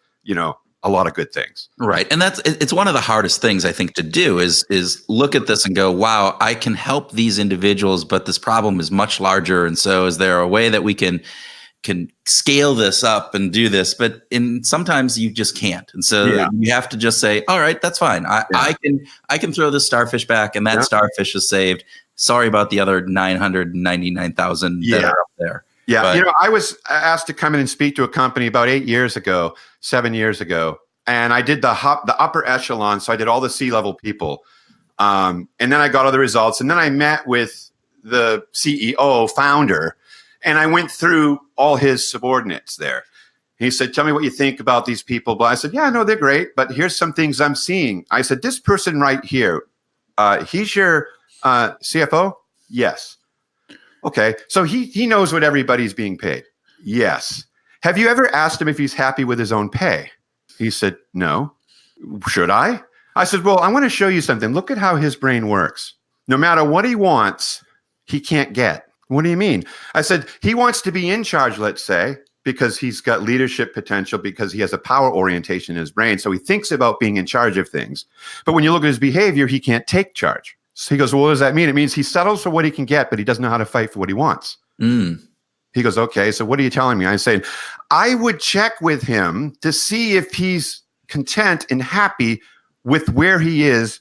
a lot of good things. Right. And it's one of the hardest things I think to do is look at this and go, wow, I can help these individuals, but this problem is much larger. And so is there a way that we can scale this up and do this? But sometimes you just can't. And so you have to just say, all right, that's fine. I can throw this starfish back and that starfish is saved. Sorry about the other 999,000 that are up there. Yeah. But, I was asked to come in and speak to a company about 7 years ago. And I did the upper echelon. So I did all the C-level people. And then I got all the results. And then I met with the CEO, founder, and I went through all his subordinates there. He said, tell me what you think about these people. But I said, yeah, no, they're great. But here's some things I'm seeing. I said, this person right here, he's your CFO? Yes. Okay. So he knows what everybody's being paid. Yes. Have you ever asked him if he's happy with his own pay? He said, no. Should I? I said, well, I want to show you something. Look at how his brain works. No matter what he wants, he can't get. What do you mean? I said, he wants to be in charge, let's say, because he's got leadership potential, because he has a power orientation in his brain. So he thinks about being in charge of things. But when you look at his behavior, he can't take charge. So he goes, well, what does that mean? It means he settles for what he can get, but he doesn't know how to fight for what he wants. He goes, okay, so what are you telling me? I say, I would check with him to see if he's content and happy with where he is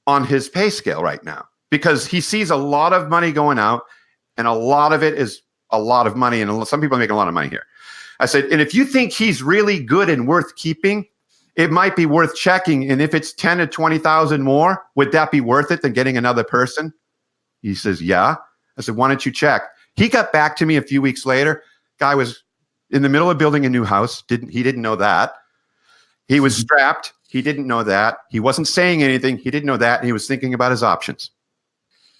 on his pay scale right now, because he sees a lot of money going out, and a lot of it is a lot of money, and some people are making a lot of money here. I said, and if you think he's really good and worth keeping, it might be worth checking. And if it's 10 to 20,000 more, would that be worth it than getting another person? He says, yeah. I said, why don't you check? He got back to me a few weeks later. Guy was in the middle of building a new house. He didn't know that. He was strapped. He didn't know that. He wasn't saying anything. He didn't know that. And he was thinking about his options.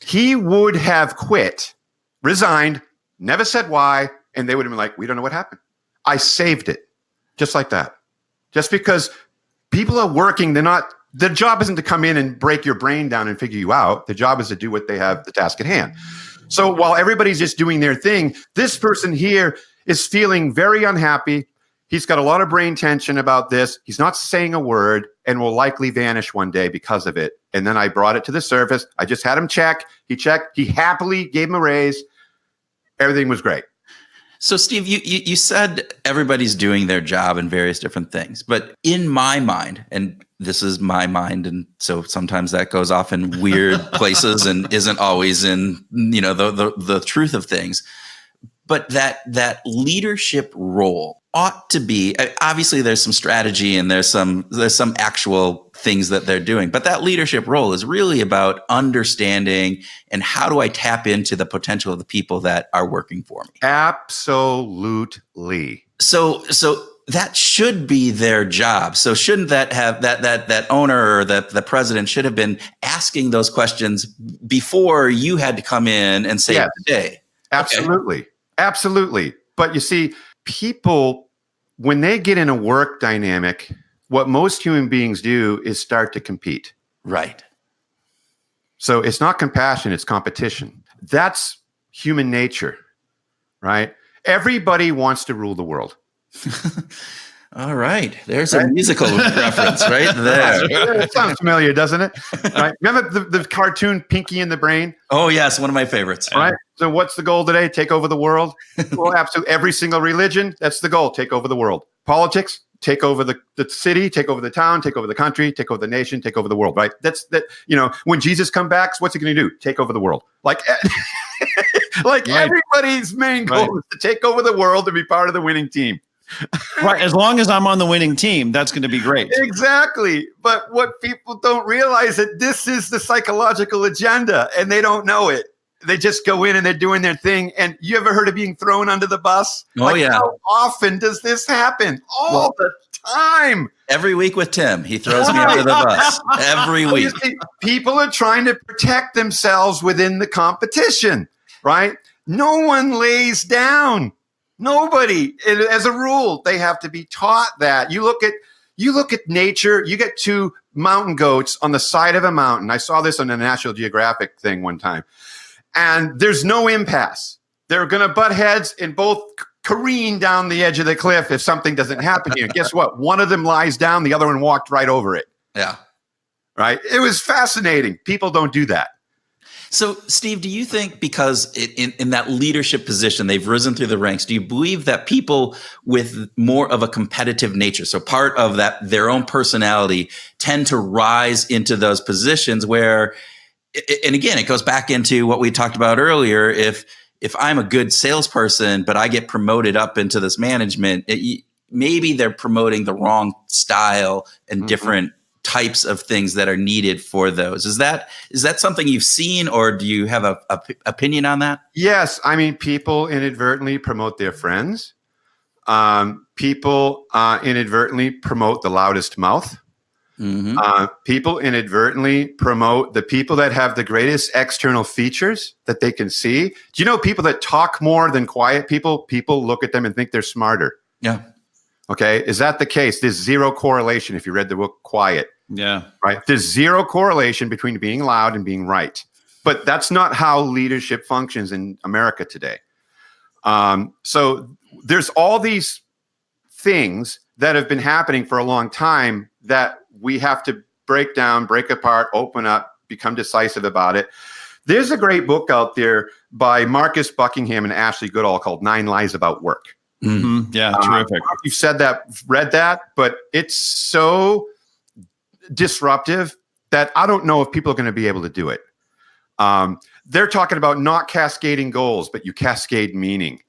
He would have quit, resigned, never said why, and they would have been like, we don't know what happened. I saved it. Just like that. Just because people are working, their job isn't to come in and break your brain down and figure you out. The job is to do what they have, the task at hand. So while everybody's just doing their thing, this person here is feeling very unhappy. He's got a lot of brain tension about this. He's not saying a word and will likely vanish one day because of it. And then I brought it to the surface. I just had him check. He checked. He happily gave him a raise. Everything was great. So, Steve, you said everybody's doing their job in various different things. But in my mind, and this is my mind, and so sometimes that goes off in weird places and isn't always in, the truth of things. But that leadership role ought to be, obviously there's some strategy and there's some actual things that they're doing, but that leadership role is really about understanding and how do I tap into the potential of the people that are working for me. Absolutely. So that should be their job. So shouldn't that have that owner or the president should have been asking those questions before you had to come in and save the day? Absolutely. Okay. Absolutely. But you see, people, when they get in a work dynamic, what most human beings do is start to compete. Right. So it's not compassion, it's competition. That's human nature, right? Everybody wants to rule the world. All right. There's a musical reference right there. It sounds familiar, doesn't it? Right? Remember the cartoon Pinky and the Brain? Oh, yes. One of my favorites. Right. So what's the goal today? Take over the world? Well, absolutely. Every single religion, that's the goal. Take over the world. Politics, take over the city, take over the town, take over the country, take over the nation, take over the world, right? That's that. When Jesus comes back, what's he going to do? Take over the world. Like right. Everybody's main goal is to take over the world and be part of the winning team. Right. As long as I'm on the winning team, that's going to be great. Exactly. But what people don't realize that this is the psychological agenda and they don't know it. They just go in and they're doing their thing. And you ever heard of being thrown under the bus? Oh, yeah. How often does this happen? All the time. Every week with Tim, he throws me under the bus. Every week. See, people are trying to protect themselves within the competition, right? No one lays down. Nobody. As a rule, they have to be taught that. You look at nature, you get two mountain goats on the side of a mountain. I saw this on a National Geographic thing one time. And there's no impasse. They're going to butt heads and both careen down the edge of the cliff if something doesn't happen here. Guess what? One of them lies down, the other one walked right over it. Yeah. Right? It was fascinating. People don't do that. So, Steve, do you think because in that leadership position, they've risen through the ranks, do you believe that people with more of a competitive nature, so part of that, their own personality, tend to rise into those positions where, and again, it goes back into what we talked about earlier, if I'm a good salesperson, but I get promoted up into this management, maybe they're promoting the wrong style and different types of things that are needed for those. Is that something you've seen, or do you have a opinion on that? Yes. I mean, people inadvertently promote their friends. People inadvertently promote the loudest mouth. People inadvertently promote the people that have the greatest external features that they can see. Do you know people that talk more than quiet people? People look at them and think they're smarter. Yeah. Okay. Is that the case? There's zero correlation if you read the book Quiet. Yeah. Right. There's zero correlation between being loud and being right. But that's not how leadership functions in America today. So there's all these things that have been happening for a long time that we have to break down, break apart, open up, become decisive about it. There's a great book out there by Marcus Buckingham and Ashley Goodall called 9 Lies About Work. Mm-hmm. Yeah, terrific. You've read that, but it's so disruptive that I don't know if people are going to be able to do it. They're talking about not cascading goals, but you cascade meaning.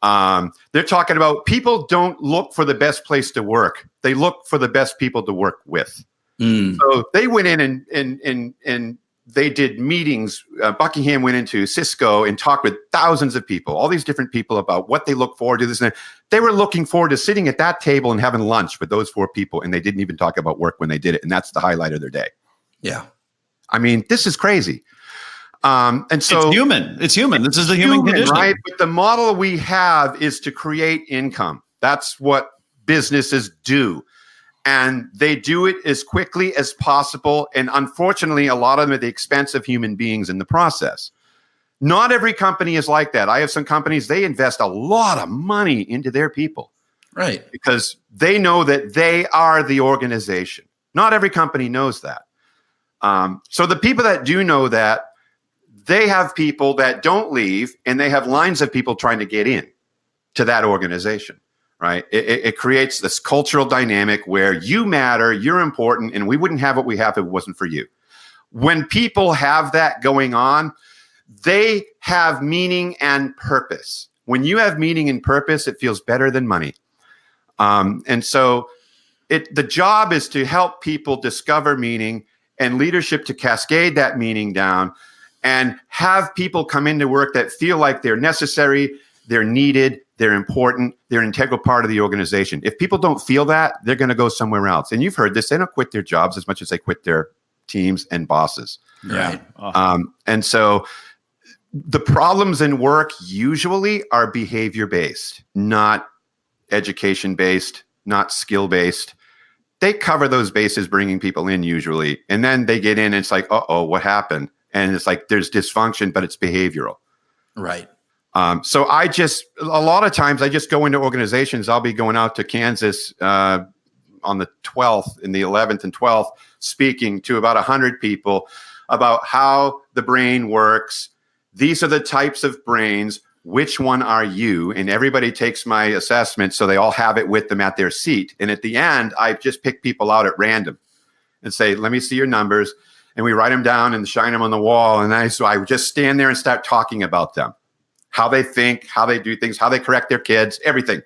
They're talking about people don't look for the best place to work. They look for the best people to work with. So they went in and they did meetings. Buckingham went into Cisco and talked with thousands of people, all these different people about what they look forward to. This and that. They were looking forward to sitting at that table and having lunch with those 4 people, and they didn't even talk about work when they did it. And that's the highlight of their day. Yeah. I mean, this is crazy. And so it's human. It's human. This is the human condition. Right? But the model we have is to create income. That's what businesses do. And they do it as quickly as possible. And unfortunately, a lot of them at the expense of human beings in the process. Not every company is like that. I have some companies, they invest a lot of money into their people. Right. Because they know that they are the organization. Not every company knows that. So the people that do know that, they have people that don't leave, and they have lines of people trying to get in to that organization. Right? It creates this cultural dynamic where you matter, you're important, and we wouldn't have what we have if it wasn't for you. When people have that going on, they have meaning and purpose. When you have meaning and purpose, it feels better than money. And so the job is to help people discover meaning, and leadership to cascade that meaning down and have people come into work that feel like they're necessary, they're needed, they're important, they're an integral part of the organization. If people don't feel that, they're going to go somewhere else. And you've heard this, they don't quit their jobs as much as they quit their teams and bosses. Right. And so the problems in work usually are behavior-based, not education-based, not skill-based. They cover those bases bringing people in usually. And then they get in and it's like, uh-oh, what happened? And it's like there's dysfunction, but it's behavioral. Right. So a lot of times I just go into organizations. I'll be going out to Kansas on the 12th and the 11th and 12th, speaking to about 100 people about how the brain works. These are the types of brains. Which one are you? And everybody takes my assessment, so they all have it with them at their seat. And at the end, I just pick people out at random and say, let me see your numbers. And we write them down and shine them on the wall. And so I just stand there and start talking about them. How they think, how they do things, how they correct their kids, everything.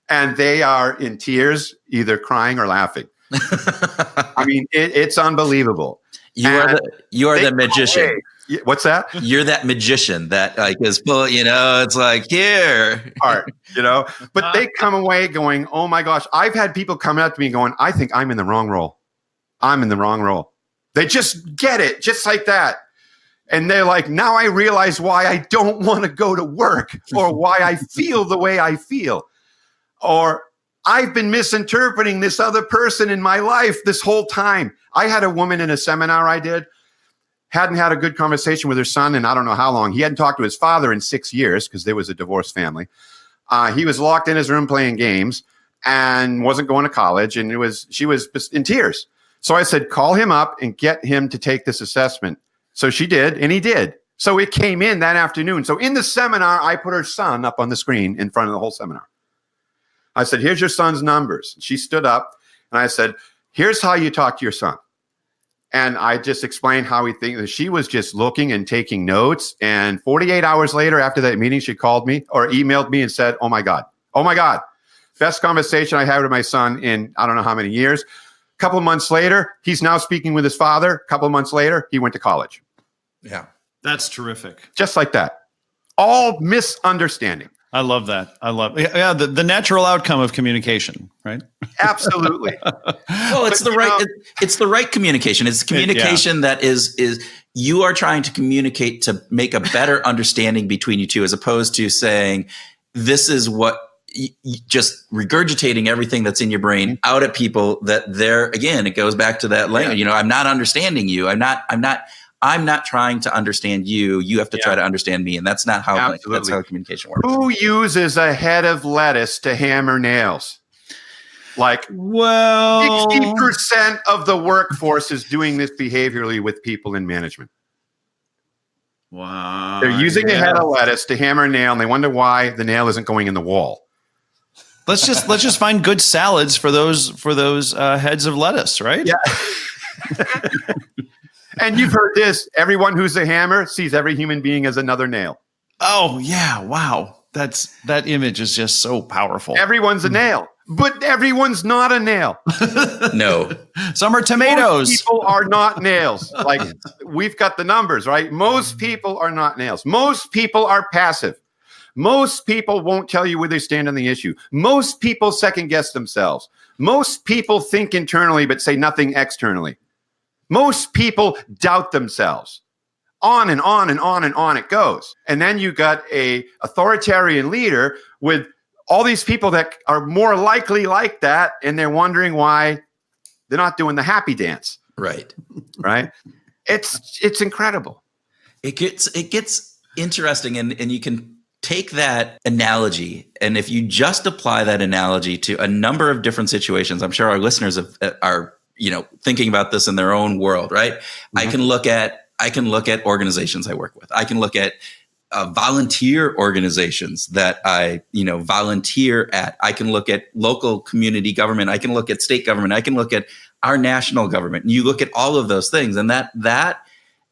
And they are in tears, either crying or laughing. I mean, it's unbelievable. You are the magician. What's that? You're that magician that like is full, it's like here. Art, but they come away going, oh my gosh, I've had people come up to me going, I think I'm in the wrong role. I'm in the wrong role. They just get it, just like that. And they're like, now I realize why I don't want to go to work or why I feel the way I feel. Or I've been misinterpreting this other person in my life this whole time. I had a woman in a seminar I did, hadn't had a good conversation with her son in I don't know how long. He hadn't talked to his father in 6 years because there was a divorced family. He was locked in his room playing games and wasn't going to college. And she was in tears. So I said, call him up and get him to take this assessment. So she did, and he did. So it came in that afternoon. So in the seminar, I put her son up on the screen in front of the whole seminar. I said, here's your son's numbers. She stood up, and I said, here's how you talk to your son. And I just explained how we think that she was just looking and taking notes. And 48 hours later, after that meeting, she called me or emailed me and said, oh my God, best conversation I had with my son in I don't know how many years. A couple of months later, he's now speaking with his father. A couple of months later, he went to college. Yeah. That's terrific. Just like that. All misunderstanding. I love that. The natural outcome of communication, right? Absolutely. Well, it's the right communication. It's communication that is you are trying to communicate to make a better understanding between you two, as opposed to saying, this is what just regurgitating everything that's in your brain out at people that again, it goes back to that language. I'm not understanding you. I'm not trying to understand you. You have to try to understand me. And that's not how communication works. Who uses a head of lettuce to hammer nails? Like 60% of the workforce is doing this behaviorally with people in management. Wow. They're using a head of lettuce to hammer a nail, and they wonder why the nail isn't going in the wall. Let's just find good salads for those heads of lettuce, right? Yeah. And you've heard this. Everyone who's a hammer sees every human being as another nail. Oh, yeah. Wow. That image is just so powerful. Everyone's a nail, but everyone's not a nail. No. Some are tomatoes. Most people are not nails. Like, we've got the numbers, right? Most people are not nails. Most people are passive. Most people won't tell you where they stand on the issue. Most people second guess themselves. Most people think internally but say nothing externally. Most people doubt themselves. On and on and on and on it goes. And then you got a authoritarian leader with all these people that are more likely like that, and they're wondering why they're not doing the happy dance. Right. Right? It's incredible. It gets interesting, and you can take that analogy, and if you just apply that analogy to a number of different situations, I'm sure our listeners are thinking about this in their own world, right? Mm-hmm. I can look at organizations I work with. I can look at volunteer organizations that I volunteer at. I can look at local community government. I can look at state government. I can look at our national government. And you look at all of those things, and that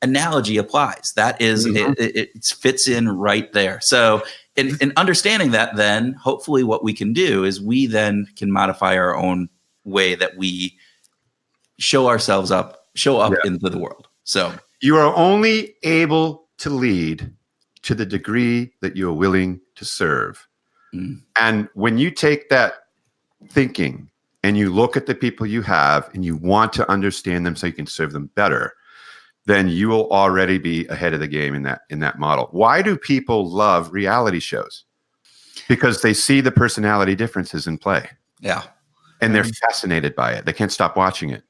analogy applies. That is, it fits in right there. So in understanding that, then hopefully what we can do is we then can modify our own way that we show up into the world. So you are only able to lead to the degree that you are willing to serve. Mm. And when you take that thinking and you look at the people you have and you want to understand them so you can serve them better, then you will already be ahead of the game in that model. Why do people love reality shows? Because they see the personality differences in play. Yeah. And they're fascinated by it. They can't stop watching it.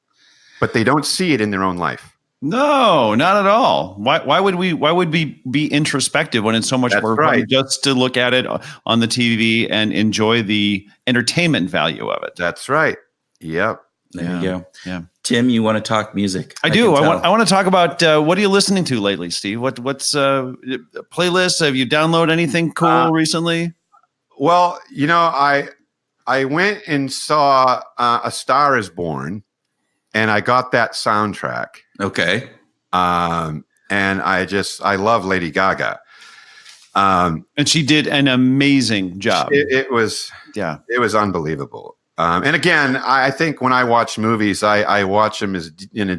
But they don't see it in their own life. No, not at all. Why would we be introspective when it's so much more fun just to look at it on the TV and enjoy the entertainment value of it? That's right. Yep. There you go. Yeah. Tim, you want to talk music? I do. I want to talk about what are you listening to lately, Steve? What's playlists? Have you downloaded anything cool recently? Well, I went and saw A Star Is Born, and I got that soundtrack. Okay. And I love Lady Gaga. And she did an amazing job. It was unbelievable. And again, I think when I watch movies, I watch them as in a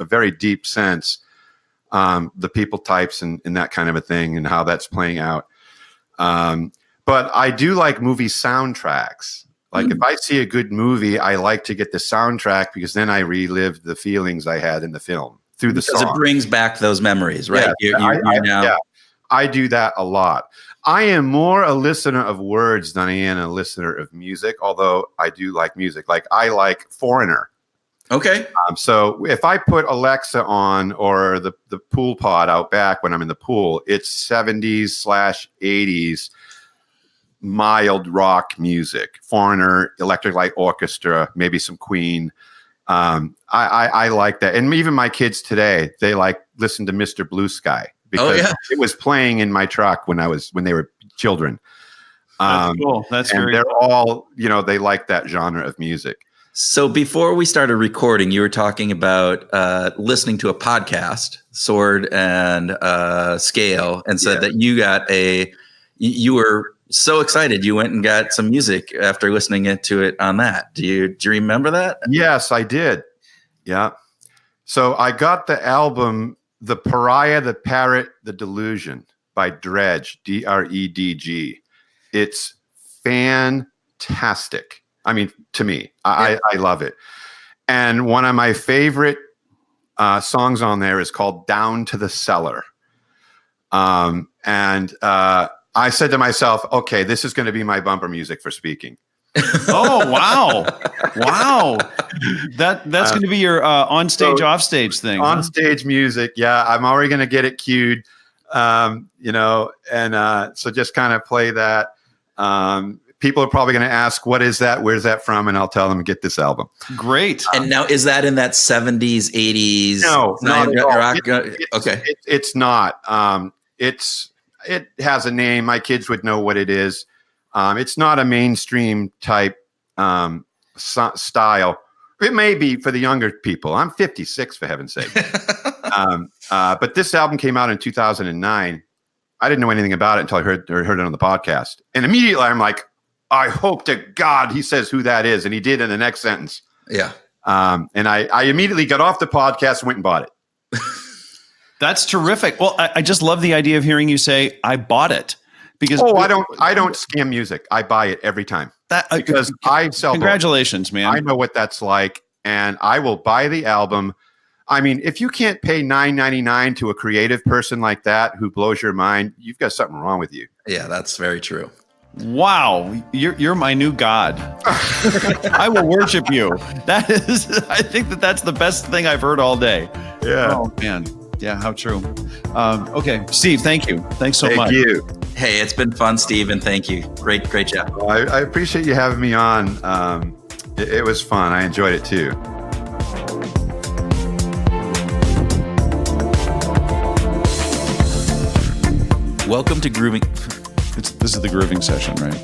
very deep sense, the people types and that kind of a thing and how that's playing out. But I do like movie soundtracks. Like if I see a good movie, I like to get the soundtrack because then I relive the feelings I had in the film through the song. Because it brings back those memories, right? Yeah, I do that a lot. I am more a listener of words than I am a listener of music, although I do like music. Like I like Foreigner. Okay. So if I put Alexa on or the pool pod out back when I'm in the pool, it's 70s/80s mild rock music. Foreigner, Electric Light Orchestra, maybe some Queen. I like that. And even my kids today, they listen to Mr. Blue Sky. Because it was playing in my truck when they were children. That's cool. That's and very they're cool. all, they like that genre of music. So before we started recording, you were talking about listening to a podcast, Sword and Scale, and said that you were so excited you went and got some music after listening to it on that. Do you remember that? Yes, I did. Yeah. So I got the album The Pariah, the Parrot, the Delusion by Dredg, Dredg. It's fantastic. I mean, to me, I love it. And one of my favorite songs on there is called Down to the Cellar. I said to myself, okay, this is going to be my bumper music for speaking. Oh, wow. Wow. That's going to be your on-stage, off-stage thing. On stage music. Yeah, I'm already going to get it cued, so just kind of play that. People are probably going to ask, what is that? Where's that from? And I'll tell them, get this album. Great. And now, is that in that 70s, 80s? No, not at all. Rock? Okay. It's not. It has a name. My kids would know what it is. It's not a mainstream type style. It may be for the younger people. I'm 56, for heaven's sake. But this album came out in 2009. I didn't know anything about it until I heard it on the podcast. And immediately I'm like, I hope to God he says who that is. And he did in the next sentence. Yeah. And I immediately got off the podcast and went and bought it. That's terrific. Well, I just love the idea of hearing you say, I bought it. Because I don't scam music. I buy it every time. Because I sell. Congratulations, man. I know what that's like. And I will buy the album. I mean, if you can't pay $9.99 to a creative person like that who blows your mind, you've got something wrong with you. Yeah, that's very true. Wow, you're my new god. I will worship you. That is, I think that's the best thing I've heard all day. Yeah. Oh man. Yeah. How true. Okay, Steve. Thank you. Thanks so much. Thank you. Hey, it's been fun, Steve, and thank you. Great job. Well, I appreciate you having me on. It was fun. I enjoyed it too. Welcome to Grooving. This is the grooving session, right?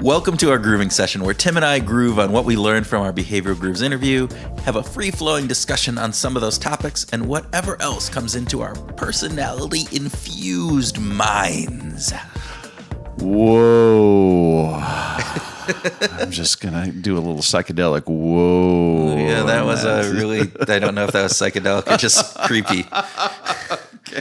Welcome to our grooving session, where Tim and I groove on what we learned from our Behavioral Grooves interview, have a free-flowing discussion on some of those topics, and whatever else comes into our personality-infused minds. Whoa. I'm just going to do a little psychedelic. Whoa. Yeah, that was I don't know if that was psychedelic or just creepy. Okay.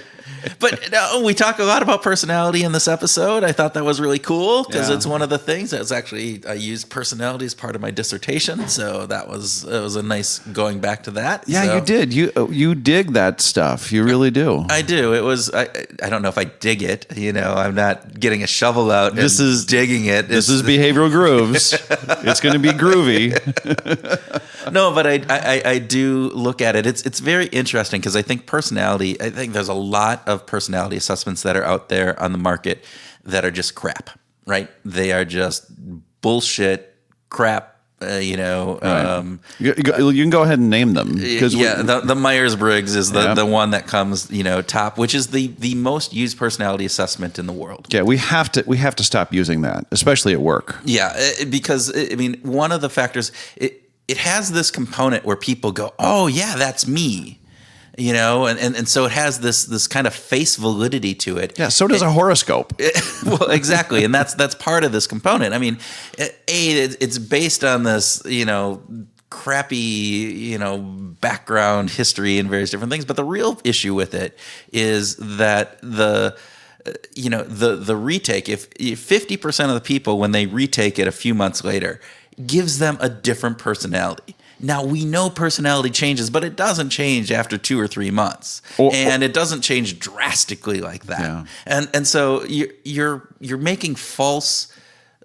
But no, we talk a lot about personality in this episode. I thought that was really cool because Yeah. it's one of the things that's actually, I used personality as part of my dissertation. So it was a nice going back to that. Yeah, So you did. You dig that stuff. You really do. I do. It was, I don't know if I dig it, I'm not getting a shovel out This and is- digging it. This is Behavioral Grooves. It's going to be groovy. No, but I do look at it. It's very interesting because I think there's a lot of personality assessments that are out there on the market that are just crap, right? They are just bullshit crap, Right. You can go ahead and name them. The Myers-Briggs is the one that comes, top, which is the most used personality assessment in the world. Yeah, we have to stop using that, especially at work. Yeah, because one of the factors, it has this component where people go, oh yeah, that's me. And so it has this kind of face validity to it. Yeah, so does a horoscope. Well, exactly, and that's part of this component. I mean, it's based on this, crappy, background history and various different things. But the real issue with it is that the retake. If 50% of the people, when they retake it a few months later, gives them a different personality. Now, we know personality changes, but it doesn't change after 2 or 3 months, and it doesn't change drastically like that. Yeah. And so you're making false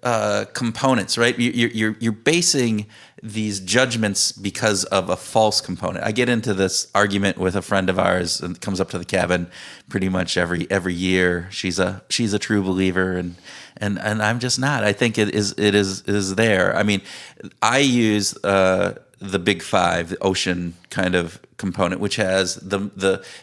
components, right? You're basing these judgments because of a false component. I get into this argument with a friend of ours, and comes up to the cabin pretty much every year. She's a true believer, and I'm just not. I think it is there. I mean, I use the Big Five, the ocean kind of component, which has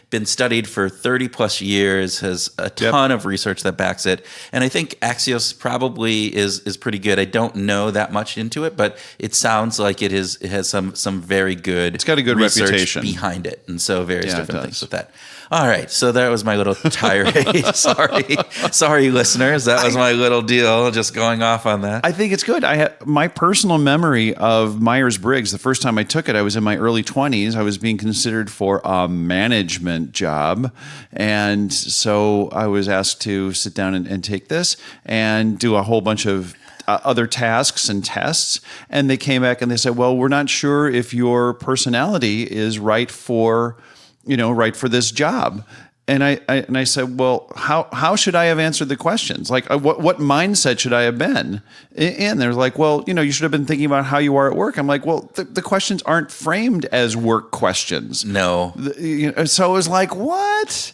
been studied for 30 plus years, has a ton of research that backs it. And I think Axios probably is pretty good. I don't know that much into it, but it sounds like it has some very good, it's got a good research reputation behind it. And so various Yeah, it different does. things with that. All right, so that was my little tirade. Sorry, listeners. That was my little deal, just going off on that. I think it's good. My personal memory of Myers-Briggs, the first time I took it, I was in my early 20s. I was being considered for a management job. And so I was asked to sit down and take this and do a whole bunch of other tasks and tests. And they came back and they said, well, we're not sure if your personality is right for this job. And I said, well, how should I have answered the questions? Like, what mindset should I have been? And they're like, well, you should have been thinking about how you are at work. I'm like, well, the questions aren't framed as work questions. No. So it was like, what?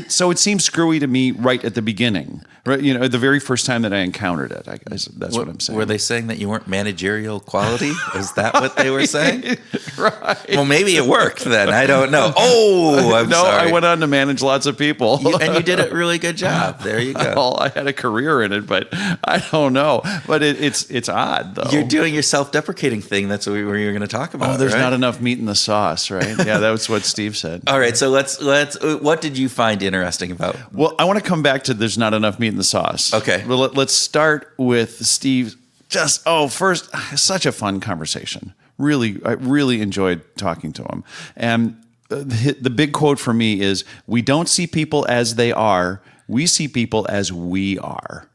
So it seemed screwy to me right at the beginning, right? The very first time that I encountered it. I guess that's what I'm saying. Were they saying that you weren't managerial quality? Is that what they were saying? Right. Well, maybe it worked then. I don't know. Oh, I'm sorry. I went on to manage lots of people. And you did a really good job. There you go. Well, I had a career in it, but I don't know. But it's odd, though. You're doing your self-deprecating thing. That's what you're going to talk about. Oh, there's right? not enough meat in the sauce, right? Yeah, that's what Steve said. All right, so let's. What did you find interesting about? Well, I want to come back to there's not enough meat in the sauce. Okay. Well, let's start with Steve. First, such a fun conversation. Really, I really enjoyed talking to him. And the big quote for me is, "We don't see people as they are. We see people as we are."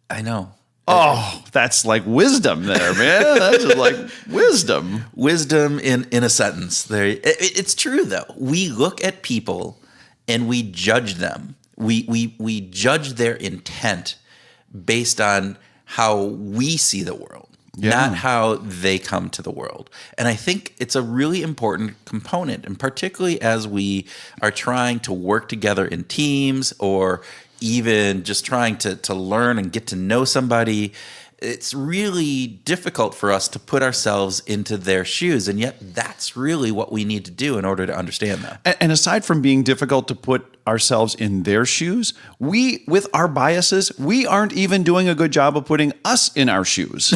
I know. Oh, that's like wisdom there, man. That's just like wisdom. Wisdom in a sentence. There, it's true though. We look at people and we judge them. We judge their intent based on how we see the world, not how they come to the world. And I think it's a really important component, and particularly as we are trying to work together in teams or even just trying to learn and get to know somebody. It's really difficult for us to put ourselves into their shoes. And yet that's really what we need to do in order to understand them. And aside from being difficult to put ourselves in their shoes, we, with our biases, we aren't even doing a good job of putting us in our shoes.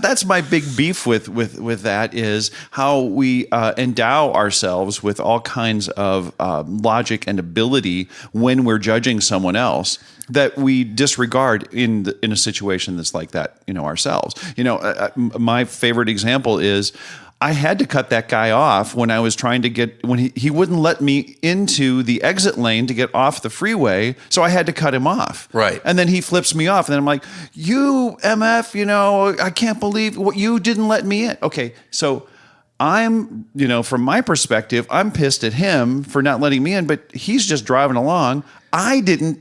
That's my big beef with that, is how we endow ourselves with all kinds of logic and ability when we're judging someone else that we disregard in a situation that's like that, ourselves. My favorite example is, I had to cut that guy off when I was trying to when he wouldn't let me into the exit lane to get off the freeway. So I had to cut him off. Right. And then he flips me off. And then I'm like, you MF, I can't believe what you didn't let me in. Okay. So I'm, from my perspective, I'm pissed at him for not letting me in, but he's just driving along. I didn't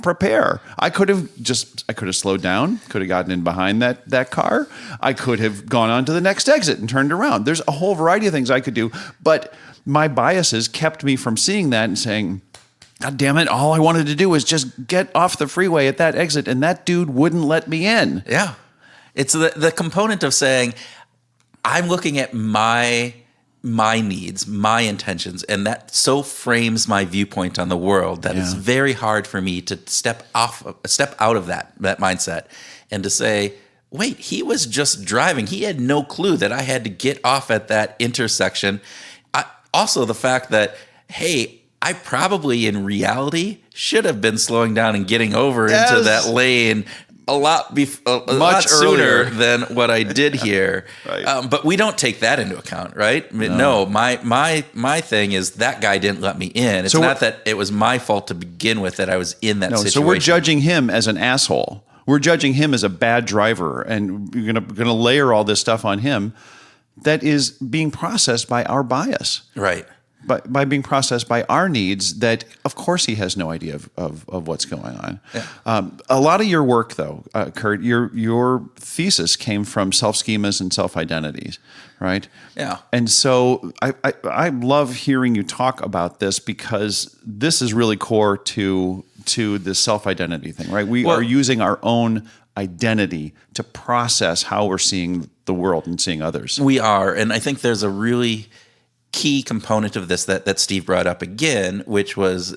prepare. I could have slowed down, could have gotten in behind that car. I could have gone on to the next exit and turned around. There's a whole variety of things I could do, but my biases kept me from seeing that and saying, God damn it, all I wanted to do was just get off the freeway at that exit, and that dude wouldn't let me in. Yeah. It's the component of saying, I'm looking at my needs, my intentions, and that so frames my viewpoint on the world that it's very hard for me to step out of that mindset and to say, wait, he was just driving. He had no clue that I had to get off at that intersection. Also the fact that, hey, I probably in reality should have been slowing down and getting over into that lane a lot sooner than what I did here. Right. But we don't take that into account, right? No, my thing is that guy didn't let me in. It's not that it was my fault to begin with that I was in that situation. So we're judging him as an asshole. We're judging him as a bad driver, and you're gonna layer all this stuff on him that is being processed by our bias. Right. By being processed by our needs that, of course, he has no idea of what's going on. Yeah. A lot of your work, though, Kurt, your thesis came from self-schemas and self-identities, right? Yeah. And so I love hearing you talk about this, because this is really core to the self-identity thing, right? We are using our own identity to process how we're seeing the world and seeing others. We are, and I think there's a really key component of this that Steve brought up again, which was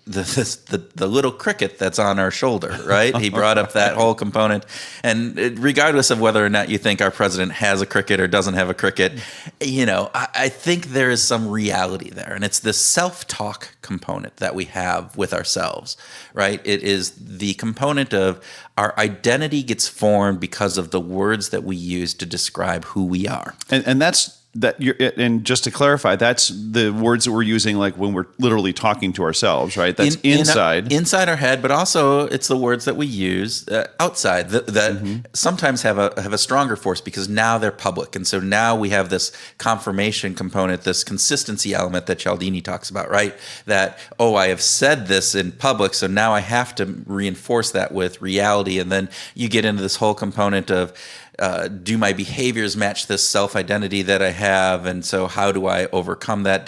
the little cricket that's on our shoulder, right? He brought up that whole component. And regardless of whether or not you think our president has a cricket or doesn't have a cricket, I think there is some reality there. And it's the self-talk component that we have with ourselves, right? It is the component of our identity gets formed because of the words that we use to describe who we are. And that's that you're, and just to clarify, that's the words that we're using, like when we're literally talking to ourselves, right? That's inside our head, but also it's the words that we use outside that sometimes have a stronger force because now they're public, and so now we have this confirmation component, this consistency element that Cialdini talks about, right? That I have said this in public, so now I have to reinforce that with reality, and then you get into this whole component of do my behaviors match this self-identity that I have? And so how do I overcome that?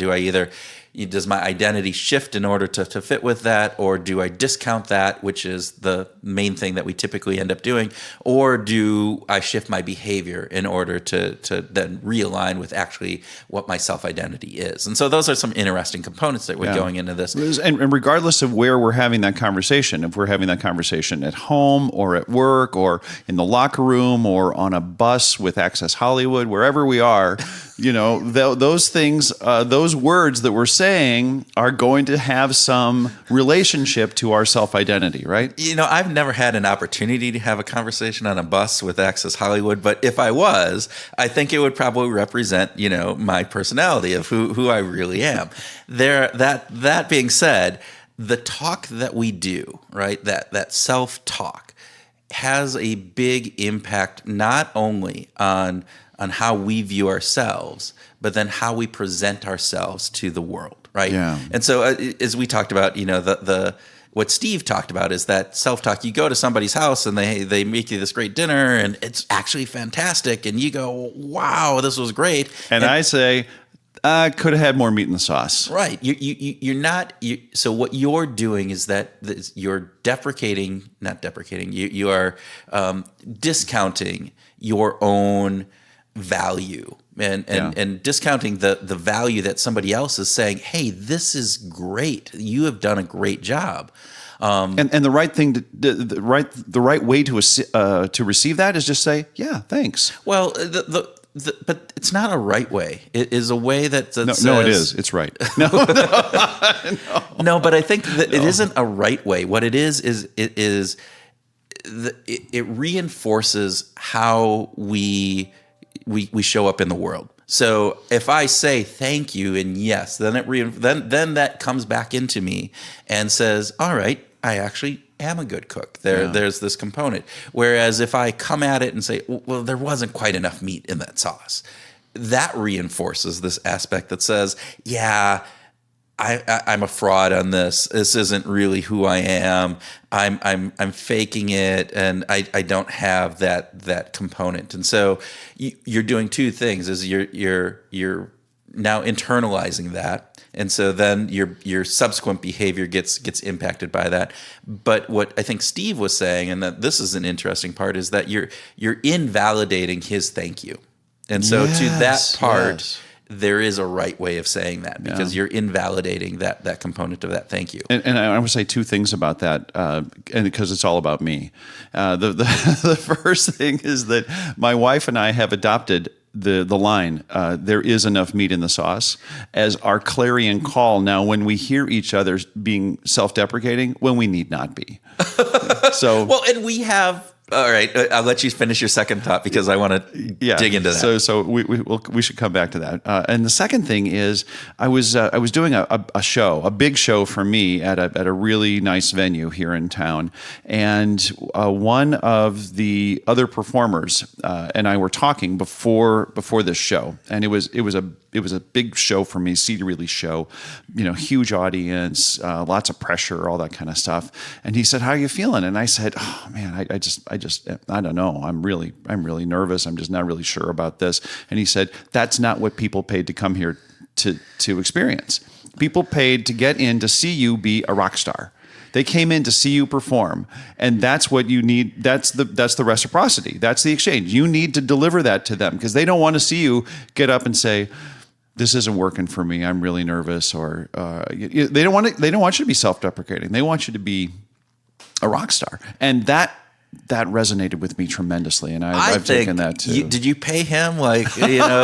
Does my identity shift in order to fit with that? Or do I discount that, which is the main thing that we typically end up doing? Or do I shift my behavior in order to then realign with actually what my self-identity is? And so those are some interesting components that we're going into this. And regardless of where we're having that conversation, if we're having that conversation at home or at work or in the locker room or on a bus with Access Hollywood, wherever we are, those things, those words that we're saying are going to have some relationship to our self-identity, right? I've never had an opportunity to have a conversation on a bus with Access Hollywood, but if I was, I think it would probably represent, my personality of who I really am. That being said, the talk that we do, right, that self-talk has a big impact not only on how we view ourselves, but then how we present ourselves to the world, right? Yeah. And so as we talked about, what Steve talked about is that self-talk. You go to somebody's house and they make you this great dinner and it's actually fantastic, and you go, wow, this was great. And I say, I could have had more meat in the sauce. Right. You're not. So what you're doing is that you're not deprecating. You are discounting your own value and discounting the value that somebody else is saying, hey, this is great. You have done a great job. And the right thing the right way to receive that is just say, yeah, thanks. Well, but it's not a right way. It is a way that says, no, it is. It's right. No, no, but I think that it isn't a right way. What it is it reinforces how we show up in the world. So if I say thank you and yes, then then that comes back into me and says, all right, I actually am a good cook. There's this component. Whereas if I come at it and say, well, there wasn't quite enough meat in that sauce, that reinforces this aspect that says, yeah, I'm a fraud on this. This isn't really who I am. I'm faking it, and I don't have that component. And so you're doing two things: is you're now internalizing that, and so then your subsequent behavior gets impacted by that. But what I think Steve was saying, and that this is an interesting part, is that you're invalidating his thank you, and so to that part. Yes. There is a right way of saying that because you're invalidating that component of that thank you. And I would say two things about that, and because it's all about me. The first thing is that my wife and I have adopted the line, there is enough meat in the sauce, as our clarion call now when we hear each other being self-deprecating when we need not be. So well, and we have. All right, I'll let you finish your second thought because I want to dig into that. So we should come back to that. And the second thing is, I was doing a big show for me at a really nice venue here in town, and one of the other performers and I were talking before this show, and it was a big show for me, cedar release show, huge audience, lots of pressure, all that kind of stuff. And he said, "How are you feeling?" And I said, "Oh man, I don't know. I'm really nervous. I'm just not really sure about this." And he said, "That's not what people paid to come here to experience. People paid to get in to see you be a rock star. They came in to see you perform, and that's what you need. That's the reciprocity. That's the exchange. You need to deliver that to them because they don't want to see you get up and say, 'This isn't working for me. I'm really nervous.' Or they don't want you to be self-deprecating. They want you to be a rock star." And that resonated with me tremendously, and I've taken that too. Did you pay him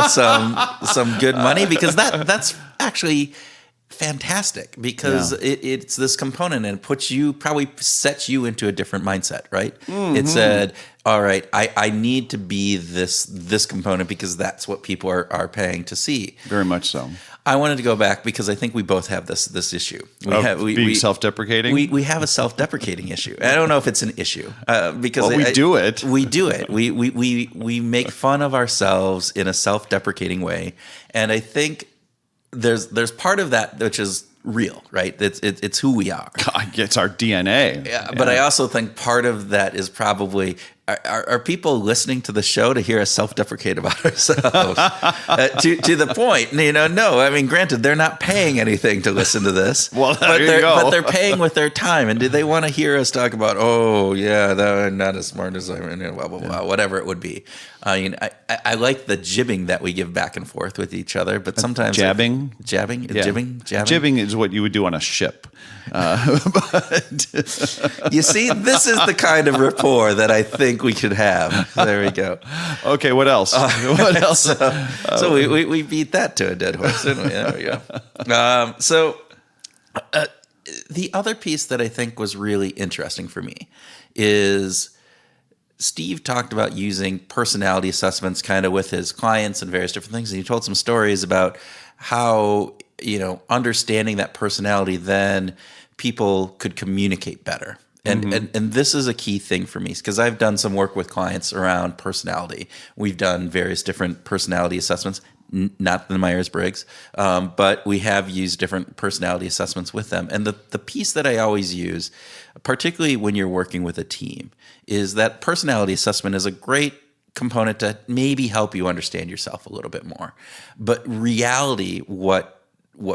some good money? Because that's actually fantastic because it's this component and it probably sets you into a different mindset, right? It said, all right, I need to be this component because that's what people are paying to see. Very much so. I wanted to go back because I think we both have this issue. Being self-deprecating? We have a self-deprecating issue. I don't know if it's an issue because we do it. We do it. We make fun of ourselves in a self-deprecating way, and I think there's part of that which is real, right? It's who we are. It's our DNA. Yeah, but I also think part of that is probably are people listening to the show to hear us self-deprecate about ourselves to the point? No. I mean, granted, they're not paying anything to listen to this. Well, but they're paying with their time. And do they want to hear us talk about? Oh, yeah, they're not as smart as I am. Blah blah blah. Whatever it would be. I mean, I like the jibbing that we give back and forth with each other, but sometimes jabbing. Jibbing is what you would do on a ship. But you see, this is the kind of rapport that I think we should have. There we go. Okay, what else? What else? So we beat that to a dead horse, didn't we? There we go. So the other piece that I think was really interesting for me is Steve talked about using personality assessments kind of with his clients and various different things. And he told some stories about how, understanding that personality, then people could communicate better. And this is a key thing for me because I've done some work with clients around personality. We've done various different personality assessments, not the Myers-Briggs, but we have used different personality assessments with them. And the piece that I always use, particularly when you're working with a team, is that personality assessment is a great component to maybe help you understand yourself a little bit more. But reality, what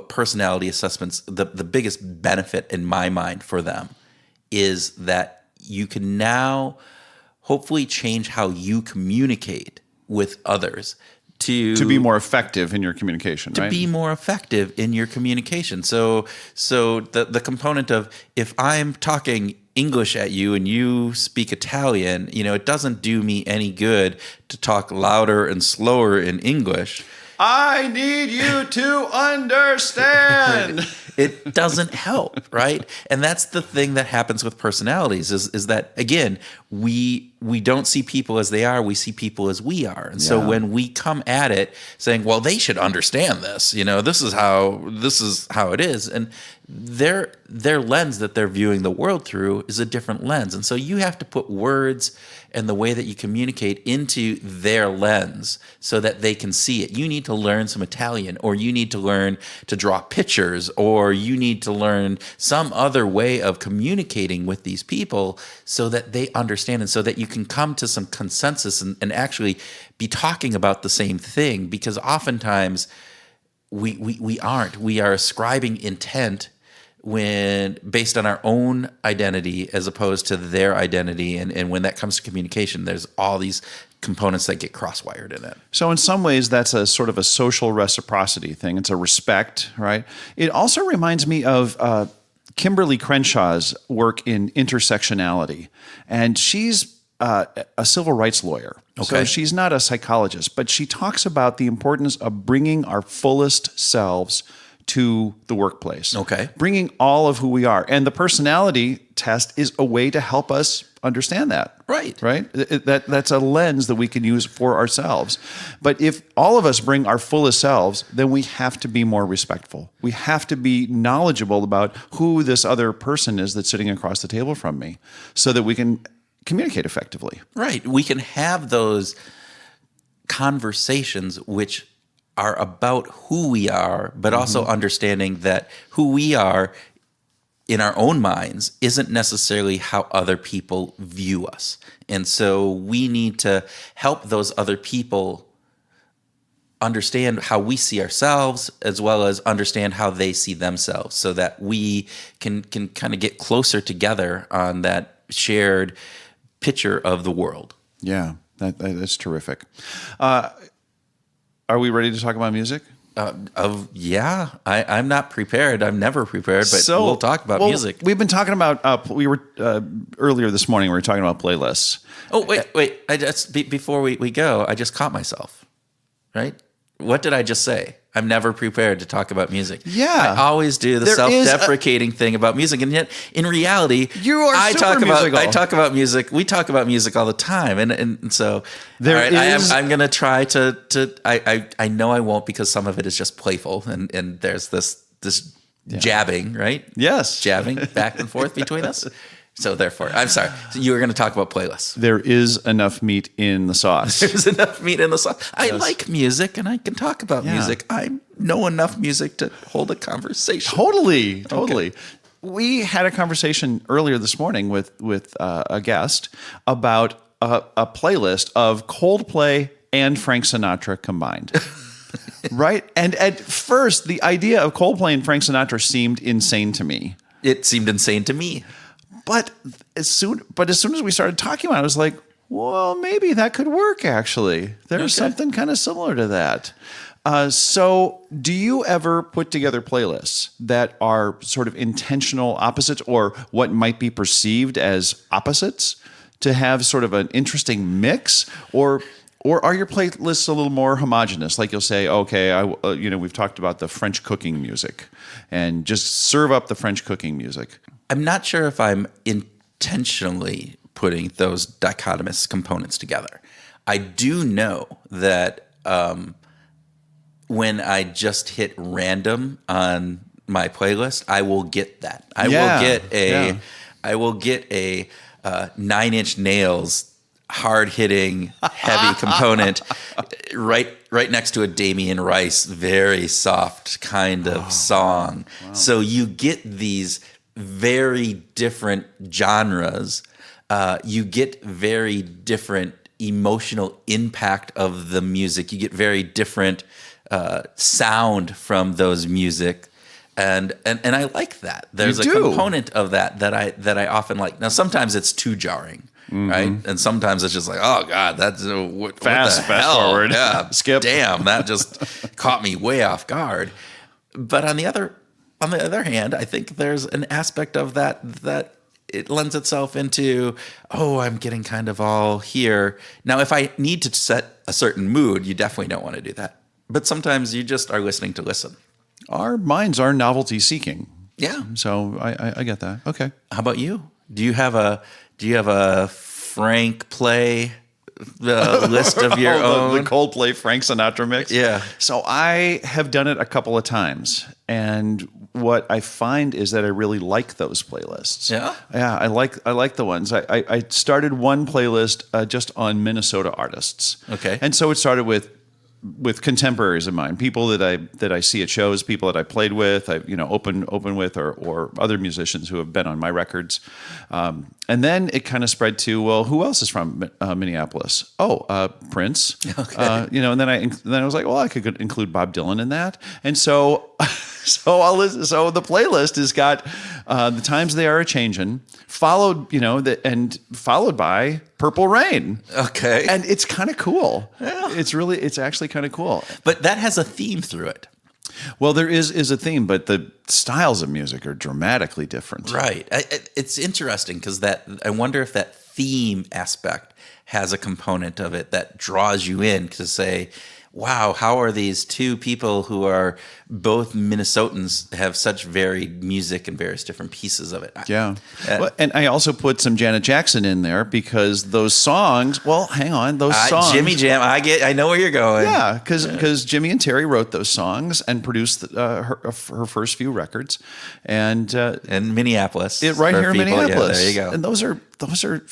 personality assessments, the biggest benefit in my mind for them is that you can now hopefully change how you communicate with others to be more effective in your communication, right? To be more effective in your communication. So the component of if I'm talking English at you and you speak Italian, it doesn't do me any good to talk louder and slower in English. I need you to understand. It doesn't help, right? And that's the thing that happens with personalities is that, again, we don't see people as they are, we see people as we are. And so when we come at it saying, well, they should understand this, this is how it is. And their lens that they're viewing the world through is a different lens. And so you have to put words and the way that you communicate into their lens so that they can see it. You need to learn some Italian, or you need to learn to draw pictures, or you need to learn some other way of communicating with these people so that they understand and so that you can come to some consensus and actually be talking about the same thing. Because oftentimes we aren't. We are ascribing intent when based on our own identity as opposed to their identity. And when that comes to communication, there's all these components that get cross-wired in it. So in some ways, that's a sort of a social reciprocity thing. It's a respect, right? It also reminds me of Kimberly Crenshaw's work in intersectionality. And she's a civil rights lawyer. Okay. So she's not a psychologist, but she talks about the importance of bringing our fullest selves to the workplace. Okay. Bringing all of who we are. And the personality test is a way to help us understand that. Right. Right? That's a lens that we can use for ourselves. But if all of us bring our fullest selves, then we have to be more respectful. We have to be knowledgeable about who this other person is that's sitting across the table from me so that we can communicate effectively. Right. We can have those conversations which are about who we are, but also understanding that who we are in our own minds isn't necessarily how other people view us. And so we need to help those other people understand how we see ourselves as well as understand how they see themselves so that we can kind of get closer together on that shared picture of the world. Yeah, that's terrific. Are we ready to talk about music? I'm not prepared. I'm never prepared, but we'll talk about music. We've been talking about, earlier this morning, we were talking about playlists. Oh, wait. I just, before we go, I just caught myself, right? What did I just say? I'm never prepared to talk about music. Yeah. I always do the There is self-deprecating thing about music, and yet in reality, You are I super talk musical. I talk about music. We talk about music all the time, and so There all right, is- I'm gonna try to. I know I won't, because some of it is just playful, and there's this jabbing, right? Yes. Jabbing back and forth between us. So therefore, I'm sorry. So you were going to talk about playlists. There is enough meat in the sauce. There's enough meat in the sauce. I like music, and I can talk about Yeah. music. I know enough music to hold a conversation. Totally. We had a conversation earlier this morning with a guest about a playlist of Coldplay and Frank Sinatra combined. Right? And at first, the idea of Coldplay and Frank Sinatra seemed insane to me. It seemed insane to me. But as soon as we started talking about it, I was like, well, maybe that could work, actually. There's something kind of similar to that. So do you ever put together playlists that are sort of intentional opposites, or what might be perceived as opposites, to have sort of an interesting mix? Or are your playlists a little more homogenous? Like you'll say, okay, we've talked about the French cooking music, and just serve up the French cooking music. I'm not sure if I'm intentionally putting those dichotomous components together. I do know that when I just hit random on my playlist, I will get that. I will get a 9 Inch Nails hard-hitting, heavy component right next to a Damien Rice very soft kind of song. Wow. So you get these very different genres. You get very different emotional impact of the music. You get very different sound from those music, and I like that. There's a component of that I often like. Now, sometimes it's too jarring. Right, and sometimes it's just like, oh god, that's what fast the hell? forward, yeah, skip. Damn, that just caught me way off guard. But on the other hand, I think there's an aspect of that it lends itself into, oh, I'm getting kind of all here. Now, if I need to set a certain mood, you definitely don't want to do that. But sometimes you just are listening to listen. Our minds are novelty seeking. Yeah. So I get that. Okay. How about you? Do you have a Frank play list of your own? The Coldplay Frank Sinatra mix? Yeah. So I have done it a couple of times. And what I find is that I really like those playlists. Yeah? Yeah, I like the ones. I started one playlist just on Minnesota artists. Okay. And so it started with contemporaries of mine, people that I see at shows, people that I played with, open with, or other musicians who have been on my records, and then it kind of spread to, well, who else is from Minneapolis? Oh, Prince. Okay. And then I was like, well, I could include Bob Dylan in that, and so I'll listen. So the playlist has got the times they are a changin', followed by Purple Rain. Okay. And it's kind of cool. Yeah. It's actually kind of cool. But that has a theme through it. Well, there is a theme, but the styles of music are dramatically different. Right. It's interesting because I wonder if that theme aspect has a component of it that draws you in to say, wow, how are these two people who are both Minnesotans have such varied music and various different pieces of it? Yeah. And I also put some Janet Jackson in there because those songs, well, hang on, those songs. Jimmy Jam, I know where you're going. Yeah, because Jimmy and Terry wrote those songs and produced her first few records. And in Minneapolis. Right here in Minneapolis. Yeah, there you go. And those are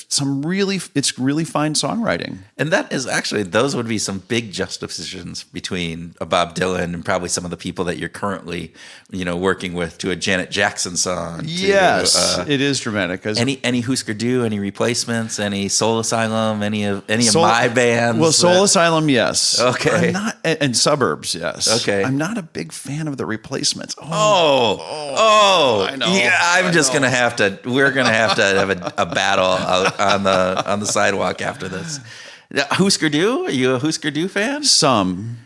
some really fine songwriting. And that is actually, those would be some big juxtapositions between a Bob Dylan and probably some of the people that you're currently, working with, to a Janet Jackson song. Yes, it is dramatic. Any Husker Du, any Replacements, any Soul Asylum, any of my bands. Well, Soul Asylum, yes. Okay. I'm not, and Suburbs, yes. Okay. I'm not a big fan of the Replacements. I know. Yeah, we're gonna have to have a battle out on the sidewalk after this. Husker Du? Are you a Husker Du fan? Some.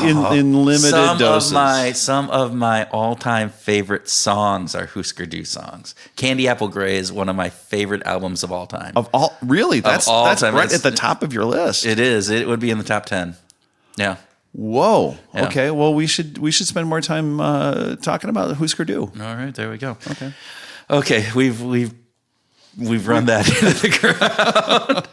In limited doses. Some of my all-time favorite songs are Husker Du songs. Candy Apple Grey is one of my favorite albums of all time. Really? That's time. right at the top of your list. It is. It would be in the top 10. Yeah. Whoa. Yeah. Okay. Well, we should spend more time talking about Husker Du. All right, there we go. Okay, we've run that into the ground.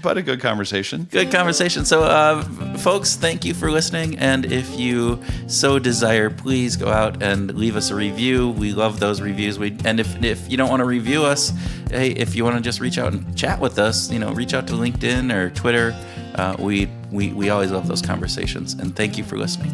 But a good conversation. Good conversation. So, folks, thank you for listening. And if you so desire, please go out and leave us a review. We love those reviews. And if you don't want to review us, hey, if you want to just reach out and chat with us, reach out to LinkedIn or Twitter. We always love those conversations. And thank you for listening.